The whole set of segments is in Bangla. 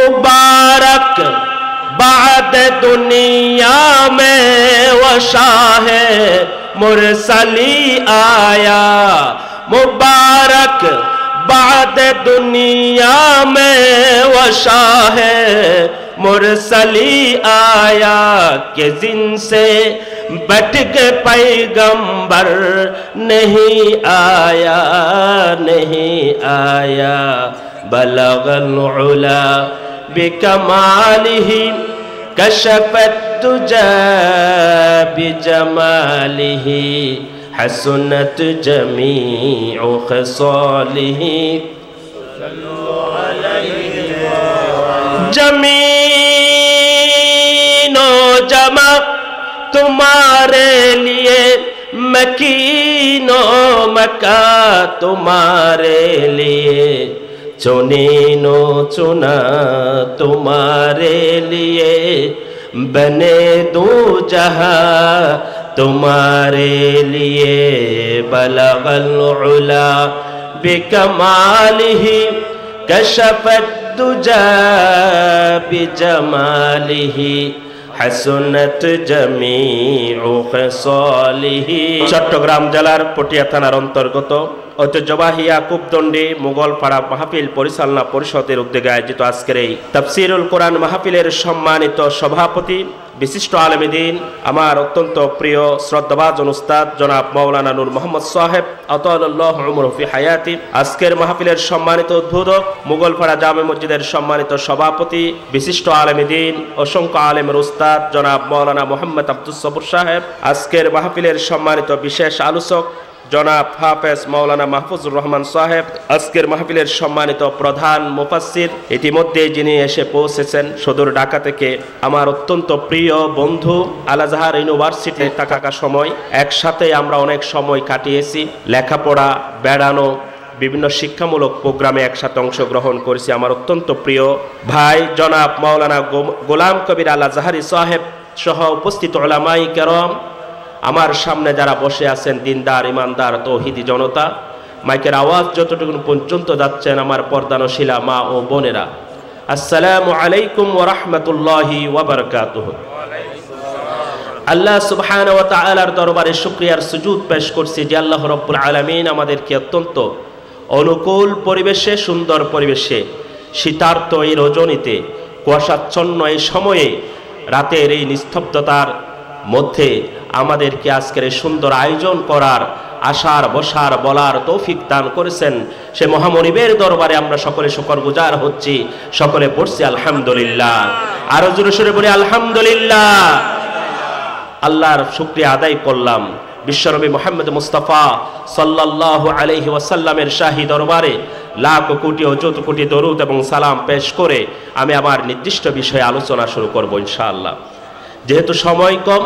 मुबारक बाद दुनिया में वो शाह मुरसली आया, मुबारक बाद दुनिया में वो शाह मुरसली आया कि जिनसे बट के पैगंबर नहीं आया, नहीं आया। बलगल उला बिकमालिही कशफत दुजा बिजमालिही हसनत जमीउ खसालिही। जमीनो जमा तुम्हारे लिए, मकीनो मका तुम्हारे लिए, चुनीनो चुना तुम्हारे लिए, बने दो जहां तुम्हारे लिए। बलगल उला बिकमालिही कशफत दुजा बिजमालिही हसनत जमीउ खसालिही। চট্টগ্রাম জেলার পটিয়া থানার অন্তর্গত ঐতিহ্যবাহী ইয়াকুবদণ্ডী মুগলপাড়া মাহফিল পরিচালনা পরিষদের উদ্যোগে আয়োজিত আজকের এই তাফসীরুল কোরআন মাহফিলের সম্মানিত সভাপতি বিশিষ্ট আলেমে দ্বীন, আমার অত্যন্ত প্রিয় শ্রদ্ধাভাজন উস্তাদ জনাব মাওলানা নূর মোহাম্মদ সাহেব আতালাল্লাহু উমরহু ফি হায়াতি, আজকের মাহফিলের সম্মানিত উদ্বোধক মুগলপাড়া জামে মসজিদের সম্মানিত সভাপতি বিশিষ্ট আলেমে দ্বীন, অসংখ্য আলেমের উস্তাদ জনাব মাওলানা মোহাম্মদ আব্দুস সবুর সাহেব, আজকের মাহফিলের সম্মানিত বিশেষ আলোচক জনাব হাফেজ মাওলানা মাহফুজুর রহমান সাহেব, আজকের মাহফিলের সম্মানিত প্রধান মুফাসসির, ইতিমধ্যে যিনি এসে পৌঁছেছেন সুদূর ঢাকা থেকে, আমার অত্যন্ত প্রিয় বন্ধু। আল আজহার ইউনিভার্সিটিতে থাকা সময় একসাথে আমরা অনেক সময় কাটিয়েছি, লেখাপড়া, বেড়ানো, বিভিন্ন শিক্ষামূলক প্রোগ্রামে একসাথে অংশগ্রহণ করেছি। আমার অত্যন্ত প্রিয় ভাই জনাব মাওলানা গোলাম কবির আল আজহারি সাহেব সহ উপস্থিত উলামায়ে কেরাম, আমার সামনে যারা বসে আছেন দিনদার ইমানদার তৌহিদি জনতা, মাইকের আওয়াজ যতটুকু পর্যন্ত যাচ্ছেন আমার পর্দানশীলা মা ও বোনেরা, আসসালামু আলাইকুম ওয়া রাহমাতুল্লাহি ওয়া বারাকাতুহু। আল্লাহ সুবহানাহু ওয়া তাআলার দরবারে শুকরিয়ার সুজুদ পেশ করছি যে আল্লাহ রাব্বুল আলামিন আমাদেরকে অত্যন্ত অনুকূল পরিবেশে, সুন্দর পরিবেশে, শীতার্ত এই রজনীতে, কুয়াশাচ্ছন্ন এই সময়ে, রাতের এই নিস্তব্ধতার মধ্যে আমাদেরকে আজকের এই সুন্দর আয়োজন করার, আসার, বসার, বলার তৌফিক দান করেছেন। সে মহামনিবের দরবারে আমরা সকলে শুকরগুজার হচ্ছি, সকলে পড়ছি আলহামদুলিল্লাহ। আরো জোরে সোরে বলি আলহামদুলিল্লাহ। আল্লাহর শুকরিয়া আদায় করলাম। বিশ্বনবী মুহাম্মদ মুস্তাফা সাল্লাল্লাহু আলাইহি ওয়াসাল্লামের শাহী দরবারে লাখ কোটি ও যত কোটি দরুদ এবং সালাম পেশ করে আমি আমার নির্দিষ্ট বিষয়ে আলোচনা শুরু করব ইনশাআল্লাহ। যেহেতু সময় কম,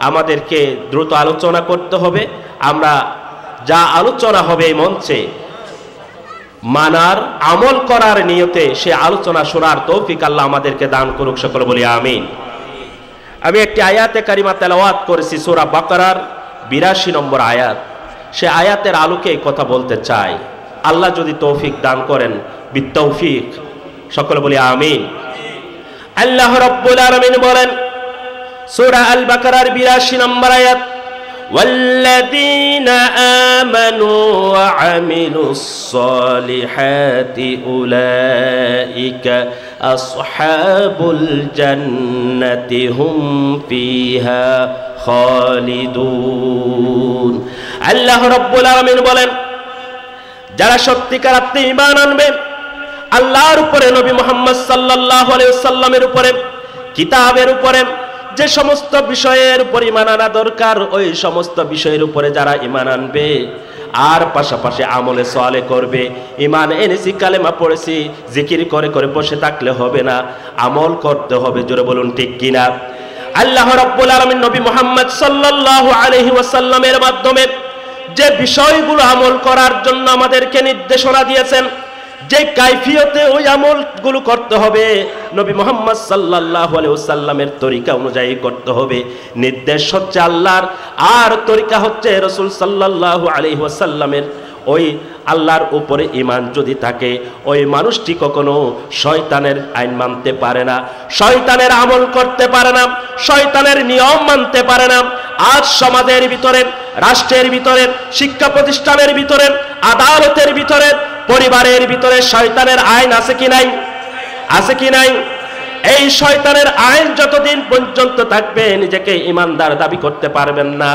আমাদেরকে দ্রুত আলোচনা করতে হবে। আমরা যা আলোচনা হবে এই মঞ্চে মানার, আমল করার নিয়তে সে আলোচনা শোনার তৌফিক আল্লাহ আমাদেরকে দান করুক, সকলে বলি আমিন। আমি একটি আয়াতে কারিমা তেলাওয়াত করেছি সূরা বাকারার 82 নম্বর আয়াত। সে আয়াতের আলোকে কথা বলতে চাই, আল্লাহ যদি তৌফিক দান করেন, বিত্তৌফিক, সকলে বলি আমিন। আল্লাহ রাব্বুল আলামিন বলেন সূরা আল বাকারার 82 নম্বর আয়াত, ওয়াল্লাযীনা আমানু ওয়া আমিলুস সালিহাতি উলাইকা আসহাবুল জান্নাতি হুম ফিহা খালিদুন। আল্লাহ রাব্বুল আলামিন বলেন যারা সত্যিকার অর্থে ঈমান আনবে আল্লাহর উপরে, নবী মুহাম্মদ সাল্লাল্লাহু আলাইহি ওয়াসাল্লামের উপরে, কিতাবের উপরে, যে সমস্ত বিষয়ের উপর ঈমান আনা দরকার ওই সমস্ত বিষয়ের উপরে যারা ঈমান আনবে আর পাশাপাশি আমলে সালেহ করবে। ঈমান এনেছি, কালেমা পড়েছি, জিকির করে করে বসে থাকলে হবে না, আমল করতে হবে। জোরে বলুন ঠিক কিনা? আল্লাহ রাব্বুল আলামিন নবী মুহাম্মদ সাল্লাল্লাহু আলাইহি ওয়াসাল্লামের মাধ্যমে যে বিষয়গুলো আমল করার জন্য আমাদেরকে নির্দেশনা দিয়েছেন, যে কাইফিয়তে ওই আমলগুলো করতে হবে, নবী মুহাম্মদ সাল্লাল্লাহু আলাইহি ওয়াসাল্লামের তরিকা অনুযায়ী করতে হবে। নির্দেশ হচ্ছে আল্লাহর, আর তরিকা হচ্ছে রাসূল সাল্লাল্লাহু আলাইহি ওয়াসাল্লামের। ওই আল্লাহর উপরে ঈমান যদি থাকে, ওই মানুষটি কখনো শয়তানের আইন মানতে পারে না, শয়তানের আমল করতে পারে না, শয়তানের নিয়ম মানতে পারে না। আজ সমাজের ভিতরে, রাষ্ট্রের ভিতরে, শিক্ষা প্রতিষ্ঠানের ভিতরে, আদালতের ভিতরে, পরিবারের ভিতরে শয়তানের আইন আছে কি নাই? আছে কি নাই? এই শয়তানের আইন যতদিন পর্যন্ত থাকবে নিজেকে ঈমানদার দাবি করতে পারবেন না।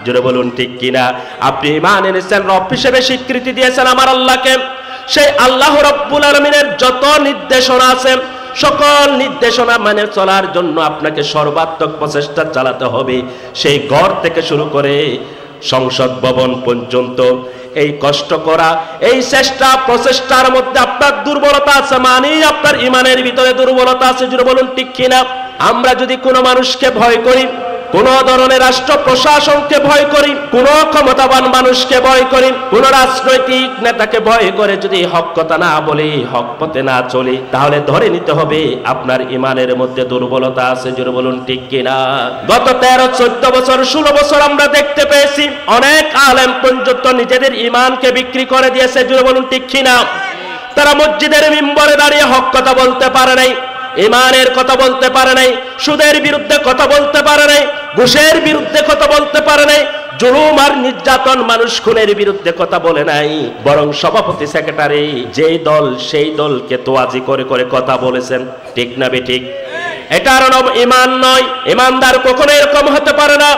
জোরে বলুন ঠিক কিনা? আপনি ঈমান এনেছেন, রব হিসেবে স্বীকৃতি দিয়েছেন আমার আল্লাহকে। সেই আল্লাহ রব্বুল আলামিনের যত নির্দেশনা আছে, সকল নির্দেশনা মেনে চলার জন্য আপনাকে সর্বাত্মক প্রচেষ্টা চালাতে হবে। সেই ঘর থেকে শুরু করে সংসদ ভবন পর্যন্ত এই কষ্ট করা, এই চেষ্টা প্রচেষ্টার মধ্যে আপনার দুর্বলতা আছে, মানে আপনার ঈমানের ভিতরে দুর্বলতা আছে। জোরে বলুন ঠিক কিনা? আমরা যদি কোনো মানুষকে ভয় করি, কোন ধরনের রাষ্ট্র প্রশাসনকে ভয় করি, কোন ক্ষমতাবান মানুষকে ভয় করি, কোন রাজনৈতিক নেতাকে ভয় করে যদি হক কথা না বলি, হক পথে না চলি, তাহলে ধরে নিতে হবে আপনার ঈমানের মধ্যে দুর্বলতা আছে। জোরে বলুন ঠিক কিনা? গত 13, 14 বছর, 16 বছর আমরা দেখতে পেয়েছি অনেক আলেম পর্যন্ত নিজেদের ঈমানকে বিক্রি করে দিয়েছে। জোরে বলুন ঠিক কিনা? তারা মসজিদের মিম্বরে দাঁড়িয়ে হক কথা বলতে পারে নাই, ঈমানের কথা বলতে পারে নাই, সুদের বিরুদ্ধে কথা বলতে পারে নাই, ঘুষের বিরুদ্ধে কথা বলতে পারে নাই, জুলুম আর নির্যাতন মানুষ খুনের বিরুদ্ধে কথা বলে নাই, বরং সভাপতি সেক্রেটারি যেই দল সেই দলকে তোয়াজি করে করে কথা বলেছেন। ঠিক না বেঠিক? এটার নাম ঈমান নয়। ঈমানদার কখনো এরকম হতে পারে না।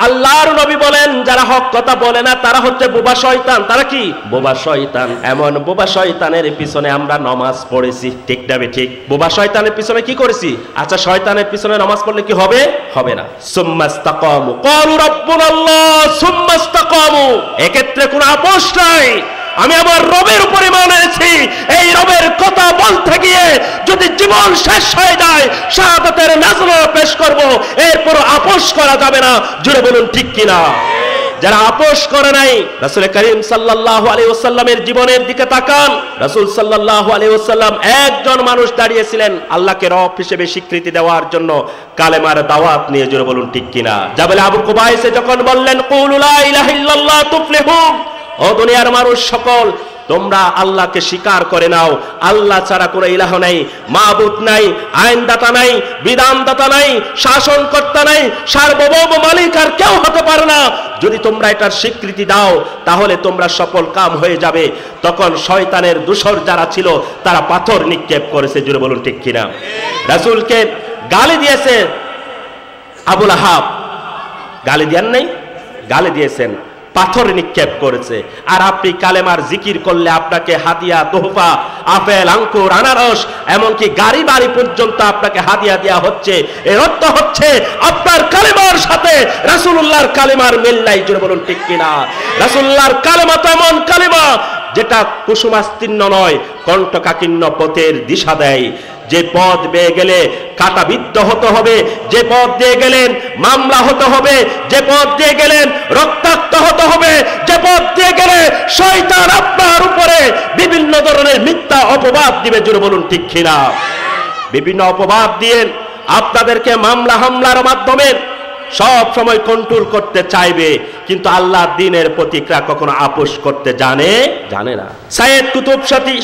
আল্লাহর নবী বলেন, যারা হক কথা বলে না তারা হচ্ছে বোবা শয়তান। তারা কি? বোবা শয়তান। এমন বোবা শয়তানের পিছনে আমরা নামাজ পড়েছি। ঠিক না ঠিক? বোবা শয়তানের পিছনে কি করেছি? আচ্ছা, শয়তানের পিছনে নামাজ পড়লে কি হবে? হবে না। সুম্মাস্তাকামু ক্বালু রাব্বুনাল্লাহ সুম্মাস্তাকামু। এক্ষেত্রে কোনো আপোষ নাই। আমি আমার রবের উপর ঈমান এনেছি, এই রবের কথা বলতে গিয়ে যদি জীবন শেষ হয়ে যায়, শাহাদাতের নাজরা পেশ করব, এরপর আপোষ করা যাবে না। জোরে বলুন ঠিক কিনা? যারা আপোষ করে নাই, রাসূল করিম সাল্লাল্লাহু আলাইহি ওয়াসাল্লামের জীবনের দিকে তাকান। রাসূল সাল্লাল্লাহু আলাইহি ওয়াসাল্লাম একজন মানুষ দাঁড়িয়েছিলেন আল্লাহকে রব হিসেবে স্বীকৃতি দেওয়ার জন্য কালেমার দাওয়াত নিয়ে। জোরে বলুন ঠিক কিনা? জাবেল আবু কুবাইসে যখন বললেন কুলু লা ইলাহা ইল্লাল্লাহ তুফলিহুন, ও দুনিয়ার মানুষ সকল, তোমরা আল্লাহকে স্বীকার করে নাও, আল্লাহ ছাড়া কোনো ইলাহ নাই, মাবুদ নাই, আইনদাতা নাই, বিধানদাতা নাই, শাসনকর্তা নাই, সার্বভৌম মালিক আর কেউ হতে পারে না। যদি তোমরা এটার স্বীকৃতি দাও তাহলে তোমরা সফল কাম হয়ে যাবে। তখন শয়তানের দূষর যারা ছিল তারা পাথর নিক্ষেপ করেছে। জুড়ে বলুন ঠিক কিনা? রাসূলকে গালি দিয়েছে আবুল আহাব, গালি দেন নাই? গালি দিয়েছেন, পাথর নিক্ষেপ করেছে। আর আপনি কালেমার জিকির করলে আপনাকে হাদিয়া, তোহফা, আপেল, আঙ্কুর, আনারস, এমনকি গাড়ি বাড়ি পর্যন্ত আপনাকে হাদিয়া দেওয়া হচ্ছে। এর অর্থ হচ্ছে আপনার কালেমার সাথে রাসূলুল্লাহর কালেমার মিল নাই। জোরে বলুন ঠিক কিনা? রাসূলুল্লাহর কালেমা তো এমন কালেমা যেটা কুসুমাস্তীর্ণ নয়, কণ্ঠকাকীর্ণ পথের দিশা দেয়। যে পথ বেয়ে গেলে কাঁটাবিদ্ধ হতে হবে, যে পথ দিয়ে গেলেন মামলা হতে হবে, যে পথ দিয়ে গেলেন রক্তাক্ত হতে হবে, যে পথ দিয়ে গেলে শয়তান আপনার উপরে বিভিন্ন ধরনের মিথ্যা অপবাদ দিবে। জোরে বলুন ঠিক কিনা? বিভিন্ন অপবাদ দিয়ে আপনাদেরকে মামলা হামলার মাধ্যমে সব সময় কন্ট্রোল করতে চাইবে, কিন্তু আল্লাহ দ্বীনের প্রতিক্রিয়া কখনো আপোষ করতে জানে না। সাইয়েদ কুতুব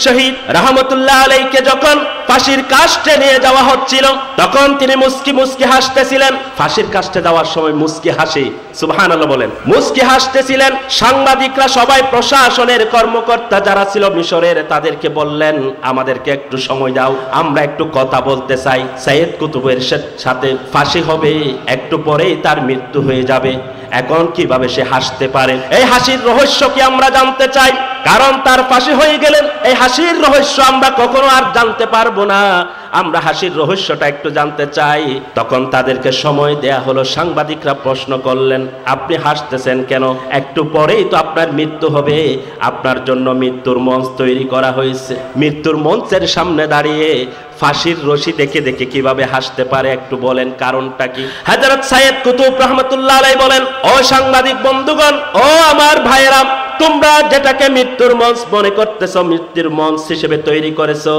শহীদ রাহমাতুল্লাহ আলাইহিকে যখন ফাঁসির কাস্টে নিয়ে যাওয়া হচ্ছিল তখন তিনি মুস্কি মুস্কি হাসতেছিলেন। ফাঁসির কাস্টে যাওয়ার সময় মুস্কি হাসি, সুবহানাল্লাহ বলেন, মুস্কি হাসতেছিলেন। সাংবাদিকরা সবাই, প্রশাসনের কর্মকর্তা যারা ছিল মিশরের, তাদেরকে বললেন আমাদেরকে একটু সময় দাও, আমরা একটু কথা বলতে চাই। সাইয়েদ কুতুবের সাথে ফাঁসি হবে, একটু পরেই তার মৃত্যু হয়ে যাবে, এখন কিভাবে সে হাসতে পারে? এই হাসির রহস্য কি আমরা জানতে চাই, কারণ তার ফাঁসি হয়ে গেলেন এই হাসির রহস্য আমরা কখনো আর জানতে পারবো না। আমরা হাসির রহস্যটা একটু জানতে চাই। তখন তাদেরকে সময় দেয়া হলো। সাংবাদিকরা প্রশ্ন করলেন, আপনি হাসতেছেন কেন? একটু পরেই তো আপনার মৃত্যু হবে, আপনার জন্য মৃত্যুর মঞ্চ তৈরি করা হয়েছে। মৃত্যুর মঞ্চের সামনে দাঁড়িয়ে ফাঁসির রশি দেখে দেখে কিভাবে হাসতে পারে, একটু বলেন কারণটা কি? হযরত সাইয়েদ কুতুব রাহমাতুল্লাহ আলাইহি বলেন, ও সাংবাদিক বন্ধুগণ, ও আমার ভাইয়েরা, তোমরা যেটাকে মৃত্যুর মঞ্চ মনে করতেছো, মৃত্যুর মঞ্চ হিসেবে তৈরি করেছো,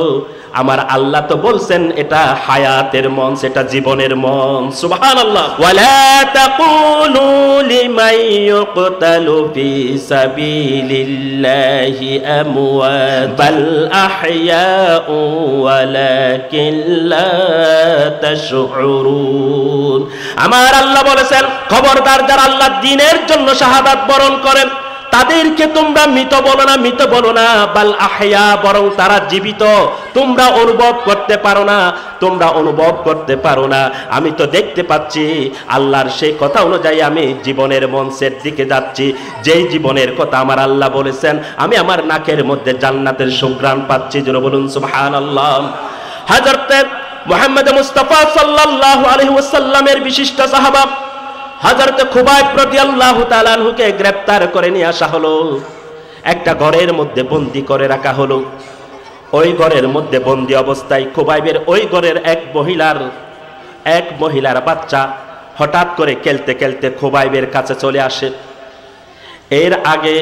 আমার আল্লাহ তো বলছেন এটা হায়াতের মঞ্চ, এটা জীবনের মঞ্চ। সুবহানাল্লাহ। ওয়ালা তাকুলু লিমান ইউকতালু ফি সাবিলিল্লাহি আমওয়াত বাল আহইয়াউ ওয়ালাকিন লা তাশউরুন। আমার আল্লাহ বলেছেন খবরদার যারা আল্লাহর দ্বীনের জন্য শাহাদাত বরণ করেন তাদেরকে তোমরা মৃত বলো না, মৃত বলো না, বাল আহইয়া, বরং তারা জীবিত। তোমরা অনুভব করতে পারো না, তোমরা অনুভব করতে পারো না। আমি তো দেখতে পাচ্ছি আল্লাহর সেই কথা অনুযায়ী আমি জীবনের মঞ্চের দিকে যাচ্ছি, যেই জীবনের কথা আমার আল্লাহ বলেছেন। আমি আমার নাকের মধ্যে জান্নাতের সুঘ্রাণ পাচ্ছি। যেন বলুন সুবহানাল্লাহ। হযরত মুহাম্মদ মুস্তাফা সাল্লাল্লাহু আলাইহি ওয়াসাল্লামের বিশিষ্ট সাহাবা হযরত খুবাইব রাদিয়াল্লাহু তাআলা আনহুকে গ্রেফতার করে নিয়ে আসা হলো, একটা ঘরের মধ্যে বন্দী করে রাখা হলো। ওই ঘরের মধ্যে বন্দী অবস্থায় খুবাইবের ওই ঘরের এক মহিলার বাচ্চা হঠাৎ করে খেলতে খেলতে খুবাইবের কাছে চলে আসে। এর আগে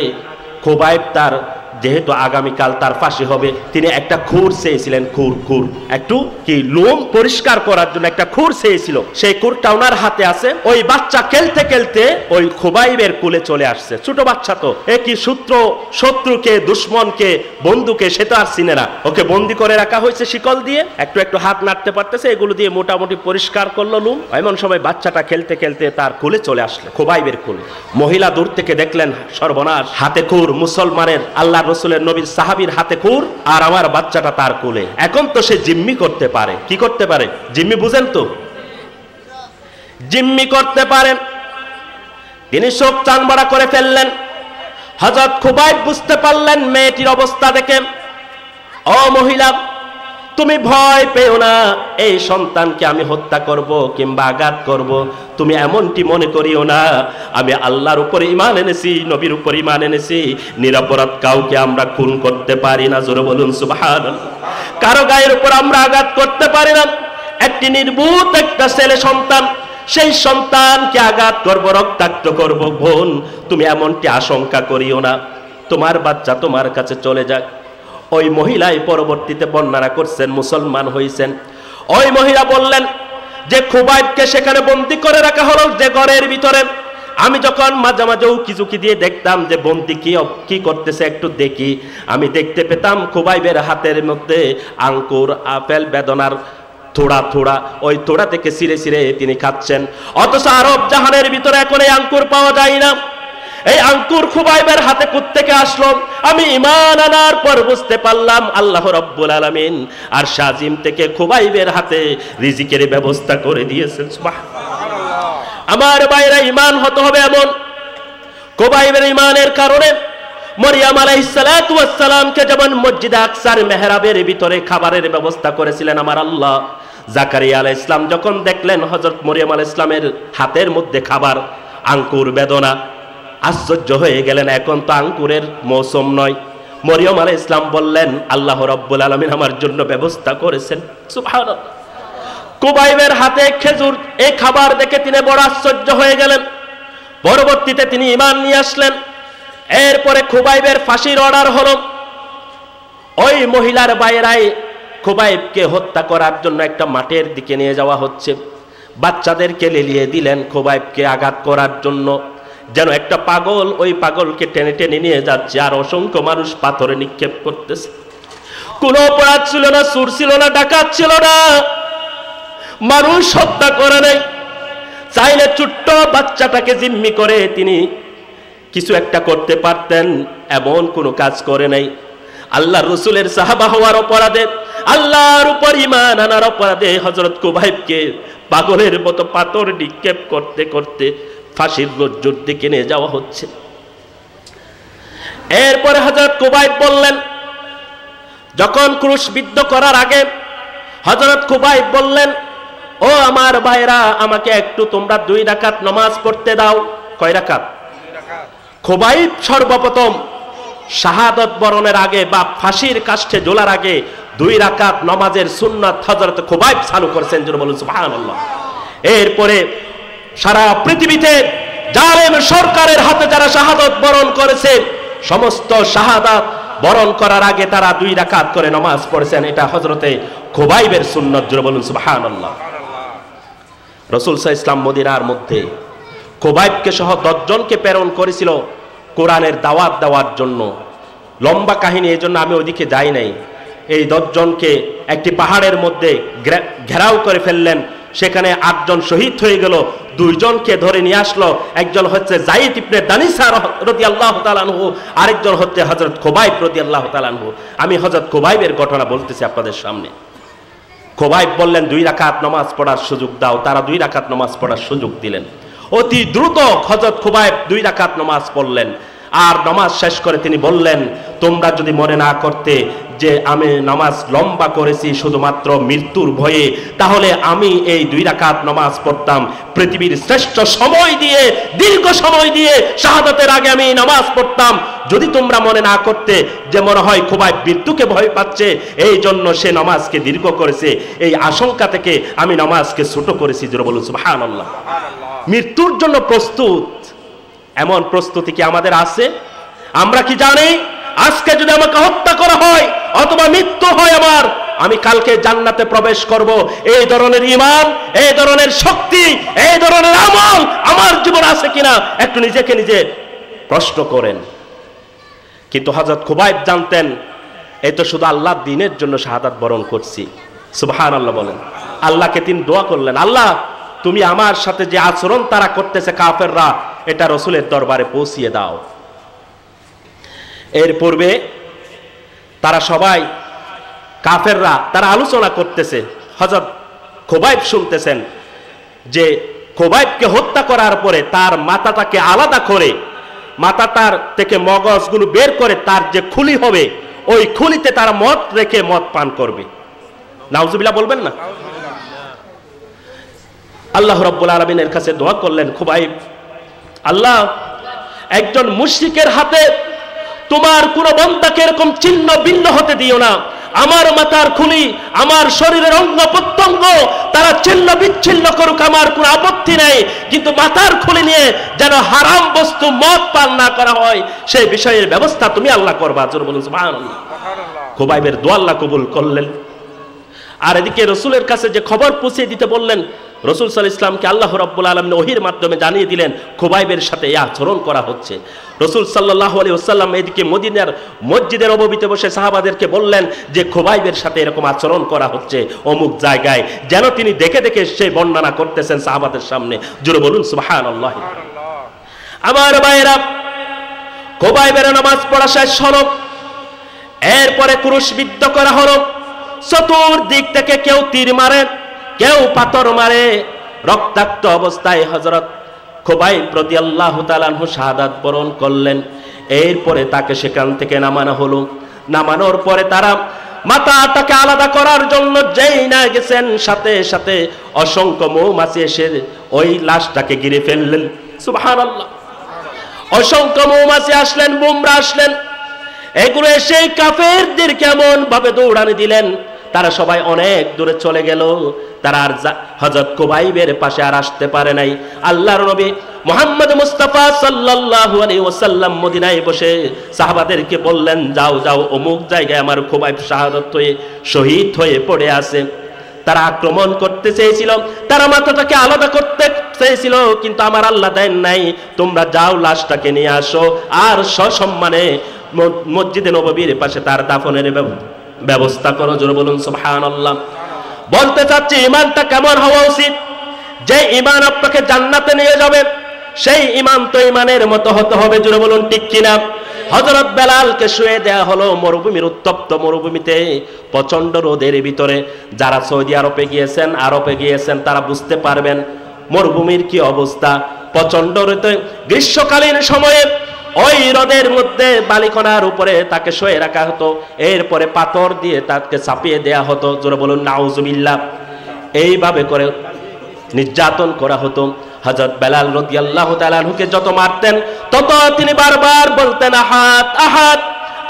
খুবাইব তার যেহেতু আগামীকাল তার ফাঁসি হবে, তিনি একটা খুর চেয়েছিলেন, খুর একটু কি লোম পরিষ্কার করার জন্য একটা খুর চেয়েছিল। সেই খুরটা ওনার হাতে আছে। ওই বাচ্চা খেলতে খেলতে ওই খুবাইবের কুলে চলে আসছে। ছোট বাচ্চা তো, এ কি শত্রুকে, দুশ্মনকে, বন্ধুকে সে তো আর চিনে না। ওকে বন্দি করে রাখা হয়েছে শিকল দিয়ে, একটু একটু হাত নাড়তে পারতেছে, এগুলো দিয়ে মোটামুটি পরিষ্কার করলো লোম। এমন সময় বাচ্চাটা খেলতে খেলতে তার কুলে চলে আসলো, খুবাইবের কুলে। মহিলা দূর থেকে দেখলেন সর্বনাশ, হাতে খুর, মুসলমানের আল্লাহ রাসূলের নবীর সাহাবীর হাতে খুর, আর আমার বাচ্চাটা তার কোলে। এখন তো সে জিম্মি করতে পারে। কি করতে পারে? জিম্মি বুঝেন তো? জিম্মি করতে পারেন। তিনি চোখ চানবাড়া করে ফেললেন। হযরত খুবাইব বুঝতে পারলেন মেয়েটির অবস্থা দেখে, ও মহিলা, তুমি ভয় পেও না, এই সন্তানকে আমি হত্যা করব কিংবা আঘাত করব, তুমি এমনটি মনে করিও না। আমি আল্লাহর উপরে ঈমান এনেছি, নবীর উপরে ঈমান এনেছি, নিরপরাধ কাউকে আমরা খুন করতে পারি না। জোরে বলুন সুবহানাল্লাহ। কারো গায়ের উপর আমরা আঘাত করতে পারি না। একটি নির্বুত একটা ছেলে সন্তান, সেই সন্তানকে আঘাত করব, রক্তাক্ত করব। বোন, তুমি এমনটি আশঙ্কা করিও না, তোমার বাচ্চা তোমার কাছে চলে যাক। ওই মহিলাই পরবর্তীতে বর্ণনা করছেন, মুসলমান হয়েছেন। ওই মহিলা বললেন যে খুবাইবকে সেখানে বন্দী করে রাখা হলো যে ঘরের ভিতরে। আমি যখন মাঝে মাঝে উকি দিয়ে দেখতাম যে বন্দী কি করতেছে একটু দেখি, আমি দেখতে পেতাম খুবাইবের হাতের মধ্যে আঙ্কুর, আপেল, বেদনার থোড়া, ওই থোড়া থেকে ছিঁড়ে তিনি খাচ্ছেন। অথচ আরব জাহানের ভিতরে এখন এই আঙ্কুর পাওয়া যায় না। এই আঙ্কুর খুবাইবের হাতে কোত্থেকে আসলো? আমি ঈমান আনার পর বুঝতে পারলাম আল্লাহ রাব্বুল আলামিন আর শাজিম থেকে খুবাইবের হাতে রিজিকের ব্যবস্থা করে দিয়েছেন। সুবহানাল্লাহ। আমার ভাইরা, ঈমান হতে হবে এমন। খুবাইবের ঈমানের কারণে মরিয়ম আলাইহিস সালাতু ওয়াস সালামকে যেমন মসজিদে আকসার মেহরাবের ভিতরে খাবারের ব্যবস্থা করেছিলেন আমার আল্লাহ, জাকারিয়া আলাইহিস সালাম যখন দেখলেন হযরত মরিয়ম আলাইহিস সালামের হাতের মধ্যে খাবার, আঙ্কুর, বেদনা, আশ্চর্য হয়ে গেলেন। এখন তো আঙ্কুরের মৌসুম নয়। মরিয়ম আলাইহিস সালাম বললেন, আল্লাহ রাব্বুল আলামিন আমার জন্য ব্যবস্থা করেছেন। সুবহানাল্লাহ। খুবাইবের হাতে খেজুর, এই খাবার দেখে তিনি বড় আশ্চর্য হয়ে গেলেন। পরবর্তীতে তিনি ঈমান নিয়ে আসলেন। এরপরে খুবাইবের ফাঁসির অর্ডার হলো। ওই মহিলার বাইরায় খুবাইবকে হত্যা করার জন্য একটা মাঠের দিকে নিয়ে যাওয়া হচ্ছে। বাচ্চাদেরকে লেলিয়ে দিলেন খুবাইবকে আঘাত করার জন্য, যেন একটা পাগল ওই পাগলকে টেনে টেনে নিয়ে যাচ্ছে, আর অসংখ্য মানুষ পাথরে নিক্ষেপ করতেছে। কোনো অপরাধ ছিল না, চোর ছিল না, ডাকাত ছিল না, মানুষ হত্যা করে নাই। চাইলে ছোট্ট বাচ্চাটাকে জিম্মি করে তিনি কিছু একটা করতে পারতেন, এমন কোনো কাজ করে নাই। আল্লাহ রসুলের সাহাবা হওয়ার অপরাধে, আল্লাহর উপর ঈমান আনার অপরাধে হযরত খুবাইবকে পাগলের মতো পাথর নিক্ষেপ করতে করতে ফাঁসির রজ্জুর দিকে নিয়ে যাওয়া হচ্ছে। এরপরে হযরত খুবাইব বললেন, যখন ক্রুশবিদ্ধ করার আগে হযরত খুবাইব বললেন, ও আমার ভাইরা, আমাকে একটু তোমরা 2 রাকাত নামাজ পড়তে দাও। কয় রাকাত? খুবাইব সর্বপ্রথম শাহাদত বরণের আগে বা ফাঁসির কাষ্ঠে ঝোলার আগে 2 রাকাত নামাজের সুন্নাত হযরত খুবাইব চালু করেছেন। যেন বলুন সুবহানাল্লাহ। এরপরে সারা পৃথিবীতে জালেম সরকারের হাতে যারা শাহাদত বরণ করেছে, সমস্ত শাহাদাত বরণ করার আগে তারা 2 রাকাত করে নামাজ পড়েছেন। এটা হযরতে খুবাইবের সুন্নাত। জোরে বলুন সুবহানাল্লাহ। রাসূল সাল্লাল্লাহু আলাইহি ওয়াসাল্লাম মদিনার মধ্যে খুবাইবকে সহ 10 জনকে প্রেরণ করেছিল কোরআনের দাওয়াত দেওয়ার জন্য। লম্বা কাহিনী, এই জন্য আমি ওইদিকে যাই নাই। এই 10 জনকে একটি পাহাড়ের মধ্যে ঘেরাও করে ফেললেন, সেখানে 8 জন শহীদ হয়ে গেল। 2 জনকে ধরে নিয়ে আসলো, একজন হচ্ছে যায়েদ ইবনে দানিসা রাদিয়াল্লাহু তাআলা আনহু, আরেকজন হচ্ছে হযরত খুবাইব রাদিয়াল্লাহু তাআলা আনহু। আমি হযরত খুবাইবের ঘটনা বলতেছি আপনাদের সামনে। খুবাইব বললেন 2 রাকাত নামাজ পড়ার সুযোগ দাও। তারা 2 রাকাত নামাজ পড়ার সুযোগ দিলেন। অতি দ্রুত হযরত খুবাইব 2 রাকাত নামাজ পড়লেন। আর নামাজ শেষ করে তিনি বললেন, তোমরা যদি মনে না করতে যে আমি নামাজ লম্বা করেছি শুধুমাত্র মৃত্যুর ভয়ে, তাহলে আমি এই 2 রাকাত নামাজ পড়তাম পৃথিবীর শ্রেষ্ঠ সময় দিয়ে, দীর্ঘ সময় দিয়ে শাহাদাতের আগে আমি নামাজ পড়তাম। যদি তোমরা মনে না করতে যে মনে হয় খুবাইব মৃত্যুকে ভয় পাচ্ছে, এই জন্য সে নামাজকে দীর্ঘ করেছে, এই আশঙ্কা থেকে আমি নামাজকে ছোট করেছি। জোরে বলুন সুবহানাল্লাহ। মৃত্যুর জন্য প্রস্তুত, এমন প্রস্তুতি কি আমাদের আছে? আমরা কি জানি আজকে যদি আমাকে হত্যা করা হয় অথবা মৃত্যু হয় আমার, আমি কালকে জান্নাতে প্রবেশ করব? এই ধরনের ঈমান, এই ধরনের শক্তি, এই ধরনের আমল আমার জীবন আছে কিনা একটু নিজেকে নিজে প্রশ্ন করেন। কিন্তু হযরত খুবাইব জানতেন এই তো শুধু আল্লাহর দ্বীনের জন্য শাহাদাত বরণ করছি। সুবহানাল্লাহ বলেন। আল্লাহকে তিনি দোয়া করলেন, আল্লাহ তুমি আমার সাথে যে আচরণ তারা করতেছে কাফেররা, এটা রাসূলের দরবারে পৌঁছিয়ে দাও। এর পূর্বে তারা সবাই কাফেররা তারা আলোচনা করতেছে, হযরত খুবাইব শুনতেছেন যে খুবাইবকে হত্যা করার পরে তার মাথাটাকে আলাদা করে, মাথাটার থেকে মগজগুলো বের করে তার যে খুলি হবে ওই খুলিতে তারা মদ রেখে মদ পান করবে। নাউজুবিল্লাহ বলবেন না? আল্লাহ রাব্বুল আলামিনের কাছে দোয়া করলেন খুবাইব, আল্লাহ একজন মুশরিকের হাতে তোমার কোন বান্দাকে এরকম ছিন্ন ভিন্ন হতে দিও না। আমার মাথার খুলি, আমার শরীরের অঙ্গ প্রত্যঙ্গ তারা ছিন্ন বিচ্ছিন্ন করুক, আমার কোনো আপত্তি নেই, কিন্তু মাথার খুলি নিয়ে যেন হারাম বস্তু মদ পান না করা হয় সেই বিষয়ের ব্যবস্থা তুমি আল্লাহ করবা। জোরে বলুন সুবহানাল্লাহ। খুবাইবের দোয়া আল্লাহ কবুল করলেন। আর এদিকে রাসূলের কাছে যে খবর পৌঁছে দিতে বললেন, রাসূল সাল্লাল্লাহু আলাইহি ওয়াসাল্লামকে আল্লাহ রাব্বুল আলামিন ওহীর মাধ্যমে জানিয়ে দিলেন খুবাইবের সাথে এই আচরণ করা হচ্ছে। রাসূল সাল্লাল্লাহু আলাইহি ওয়াসাল্লাম এদিকে মদিনার মসজিদের নববীতে বসে সাহাবাদেরকে বললেন যে খুবাইবের সাথে এরকম আচরণ করা হচ্ছে অমুক জায়গায়, যেন তিনি দেখে দেখে সেই বর্ণনা করতেছেন সাহাবাদের সামনে। জোরে বলুন সুবহানাল্লাহ। আমার ভাইয়েরা, খুবাইবের নামাজ পড়া শেষ হলো, এরপরে ক্রুশবিদ্ধ করা হলো। চতুর্দিক থেকে কেউ তীর মারে, কেউ পাথর মারে। রক্তাক্ত অবস্থায় হযরত খুবাইব রাদিয়াল্লাহু তাআলা আনহু শাহাদাত বরণ করলেন। এরপরে তাকে সেখান থেকে নামানো হলো। নামানোর পরে তারা মাথাটাকে আলাদা করার জন্য যেই না গেছেন, সাথে সাথে অসংখ্য মৌমাছি এসে ওই লাশটাকে ঘিরে ফেললেন। সুবহানাল্লাহ। অসংখ্য মৌমাছি আসলেন, বুমরা আসলেন, এগুলো এসে কাফেরদের কেমন ভাবে দৌড়ানি দিলেন। তারা সবাই অনেক দূরে চলে গেল। তারা আর হযরত খুবাইবের পাশে আর আসতে পারে নাই। আল্লাহর নবী মুহাম্মদ মুস্তাফা সাল্লাল্লাহু আলাইহি ওয়াসাল্লাম মদিনায় বসে সাহাবাদেরকে বললেন, যাও যাও অমুক জায়গায় আমার খুবাইব শাহাদাত হয়ে শহীদ হয়ে পড়ে আছে। তারা আক্রমণ করতে চেয়েছিল, তারা মাথাটাকে আলাদা করতে চেয়েছিল, কিন্তু আমার আল্লাহ দেন নাই। তোমরা যাও লাশটাকে নিয়ে আসো আর সসম্মানে মসজিদে নববীর পাশে তার দাফনের ব্যবস্থা করো। জোরে বলুন সুবহানাল্লাহ। বলতে চাচ্ছি ঈমানটা কেমন হওয়া উচিত? যে ঈমান আপনাকে জান্নাতে নিয়ে যাবে সেই ঈমান তো ঈমানের মতো হতে হবে। জোরে বলুন ঠিক কিনা? হযরত বেলালকে শুয়ে দেয়া হলো মরুভূমির উত্তপ্ত মরুভূমিতে, প্রচন্ড রোদের ভিতরে। যারা সৌদি আরবে গিয়েছেন তারা বুঝতে পারবেন মরুভূমির কি অবস্থা। প্রচন্ড রোদে গ্রীষ্মকালীন সময়ে ওই রোদের মধ্যে বালিকণার উপরে তাকে শুয়ে রাখা হতো, এরপরে পাথর দিয়ে তাকে চাপিয়ে দেয়া হতো। জোরে বলুন নাউজুবিল্লাহ। এইভাবে করে নির্যাতন করা হতো। হযরত বেলাল রাদিয়াল্লাহু তাআলা আনহুকে যত মারতেন তত তিনি বারবার বলতেন আহাদ আহাদ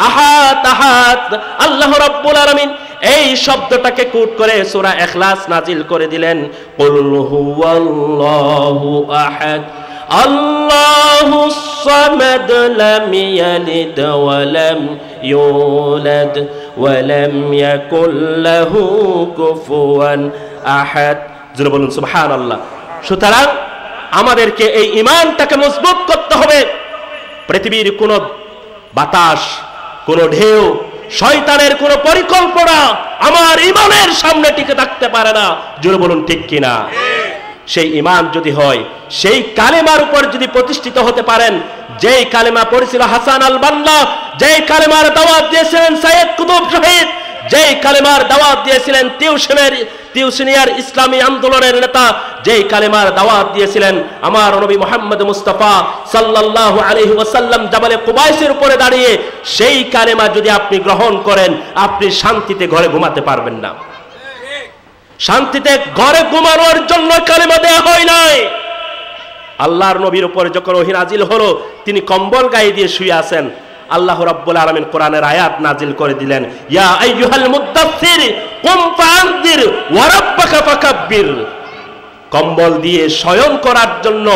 আহাদ আহাদ। আল্লাহ রাব্বুল আলামিন এই শব্দটাকে কোট করে সূরা ইখলাস নাজিল করে দিলেন, কুল হুয়াল্লাহু আহাদ আল্লাহুস সামাদ লাম ইয়ালিদ ওয়া লাম ইউলাদ ওয়া লাম ইয়াকুল লাহু কুফুয়ান আহাদ। জোরে বলুন সুবহানাল্লাহ। সুতরাং আমাদেরকে এই ঈমানটাকে মজবুত করতে হবে। পৃথিবীর কোন বাতাস, কোন ঢেউ, শয়তানের কোন পরিকল্পনা আমার ঈমানের সামনে টিকে থাকতে পারে না। জোরে বলুন ঠিক কিনা? সেই ঈমান যদি হয়, সেই কালেমার উপর যদি প্রতিষ্ঠিত হতে পারেন, যেই কালেমা পড়েছিল হাসান আল বান্না, যেই কালেমার দাওয়াত দিয়েছিলেন সাইয়েদ কুতুব শহীদ, যেই কালেমার দাওয়াত দিয়েছিলেন টিউশনিয়ার ইসলামী আন্দোলনের নেতা, যেই কালেমার দাওয়াত দিয়েছিলেন আমার নবী মুহাম্মদ মুস্তাফা সাল্লাল্লাহু আলাইহি ওয়াসাল্লাম জাবালে কুবাইসের উপরে দাঁড়িয়ে, সেই কালেমা যদি আপনি গ্রহণ করেন, আপনি শান্তিতে ঘরে ঘুমাতে পারবেন না। শান্তিতে ঘরে ঘুমানোর জন্য কালেমা দেয়া হয় নাই। আল্লাহর নবীর উপরে যখন ওহী নাজিল হলো, তিনি কম্বল গায়ে দিয়ে শুয়ে আছেন। আল্লাহ রাব্বুল আলামিন কোরআনের আয়াত নাজিল করে দিলেন, ইয়া আইয়ুহাল মুদ্দাসসির কুম ফাআনযির ওয়া রাব্বাকা ফাকাব্বির। কম্বল দিয়ে শয়ন করার জন্য,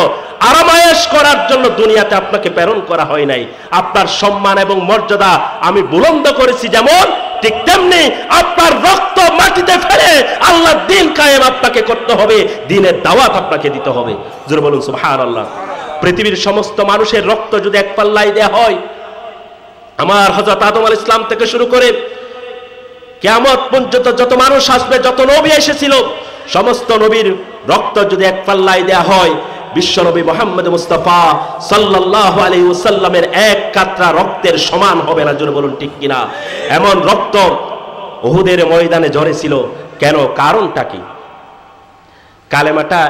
আরামায়েশ করার জন্য দুনিয়াতে আপনাকে প্রেরণ করা হয় নাই। আপনার সম্মান এবং মর্যাদা আমি বুলন্দ করেছি, যেমন ঠিক তেমনি আপনার রক্ত মাটিতে ফেলে আল্লাহর দ্বীন কায়েম আপনাকে করতে হবে, দ্বীনের দাওয়াত আপনাকে দিতে হবে। জোরে বলুন সুবহানাল্লাহ। পৃথিবীর সমস্ত মানুষের রক্ত যদি এক পাল্লায় দেয়া হয়, আমার হযরত আদম আলাইহিস সালাম থেকে শুরু করে কিয়ামত পর্যন্ত যত মানুষ আসবে, যত নবী এসেছিল, সমস্ত নবীর রক্ত যদি এক পাল্লায় দেয়া হয়, বিশ্বনবী মুহাম্মদ মুস্তাফা সাল্লাল্লাহু আলাইহি ওয়াসাল্লামের এক কাতরা রক্তের সমান হবে না। জোরে বলুন ঠিক কিনা? এমন রক্ত উহুদের ময়দানে ঝরেছিল। কেন? কারণটা কি? কালেমাটা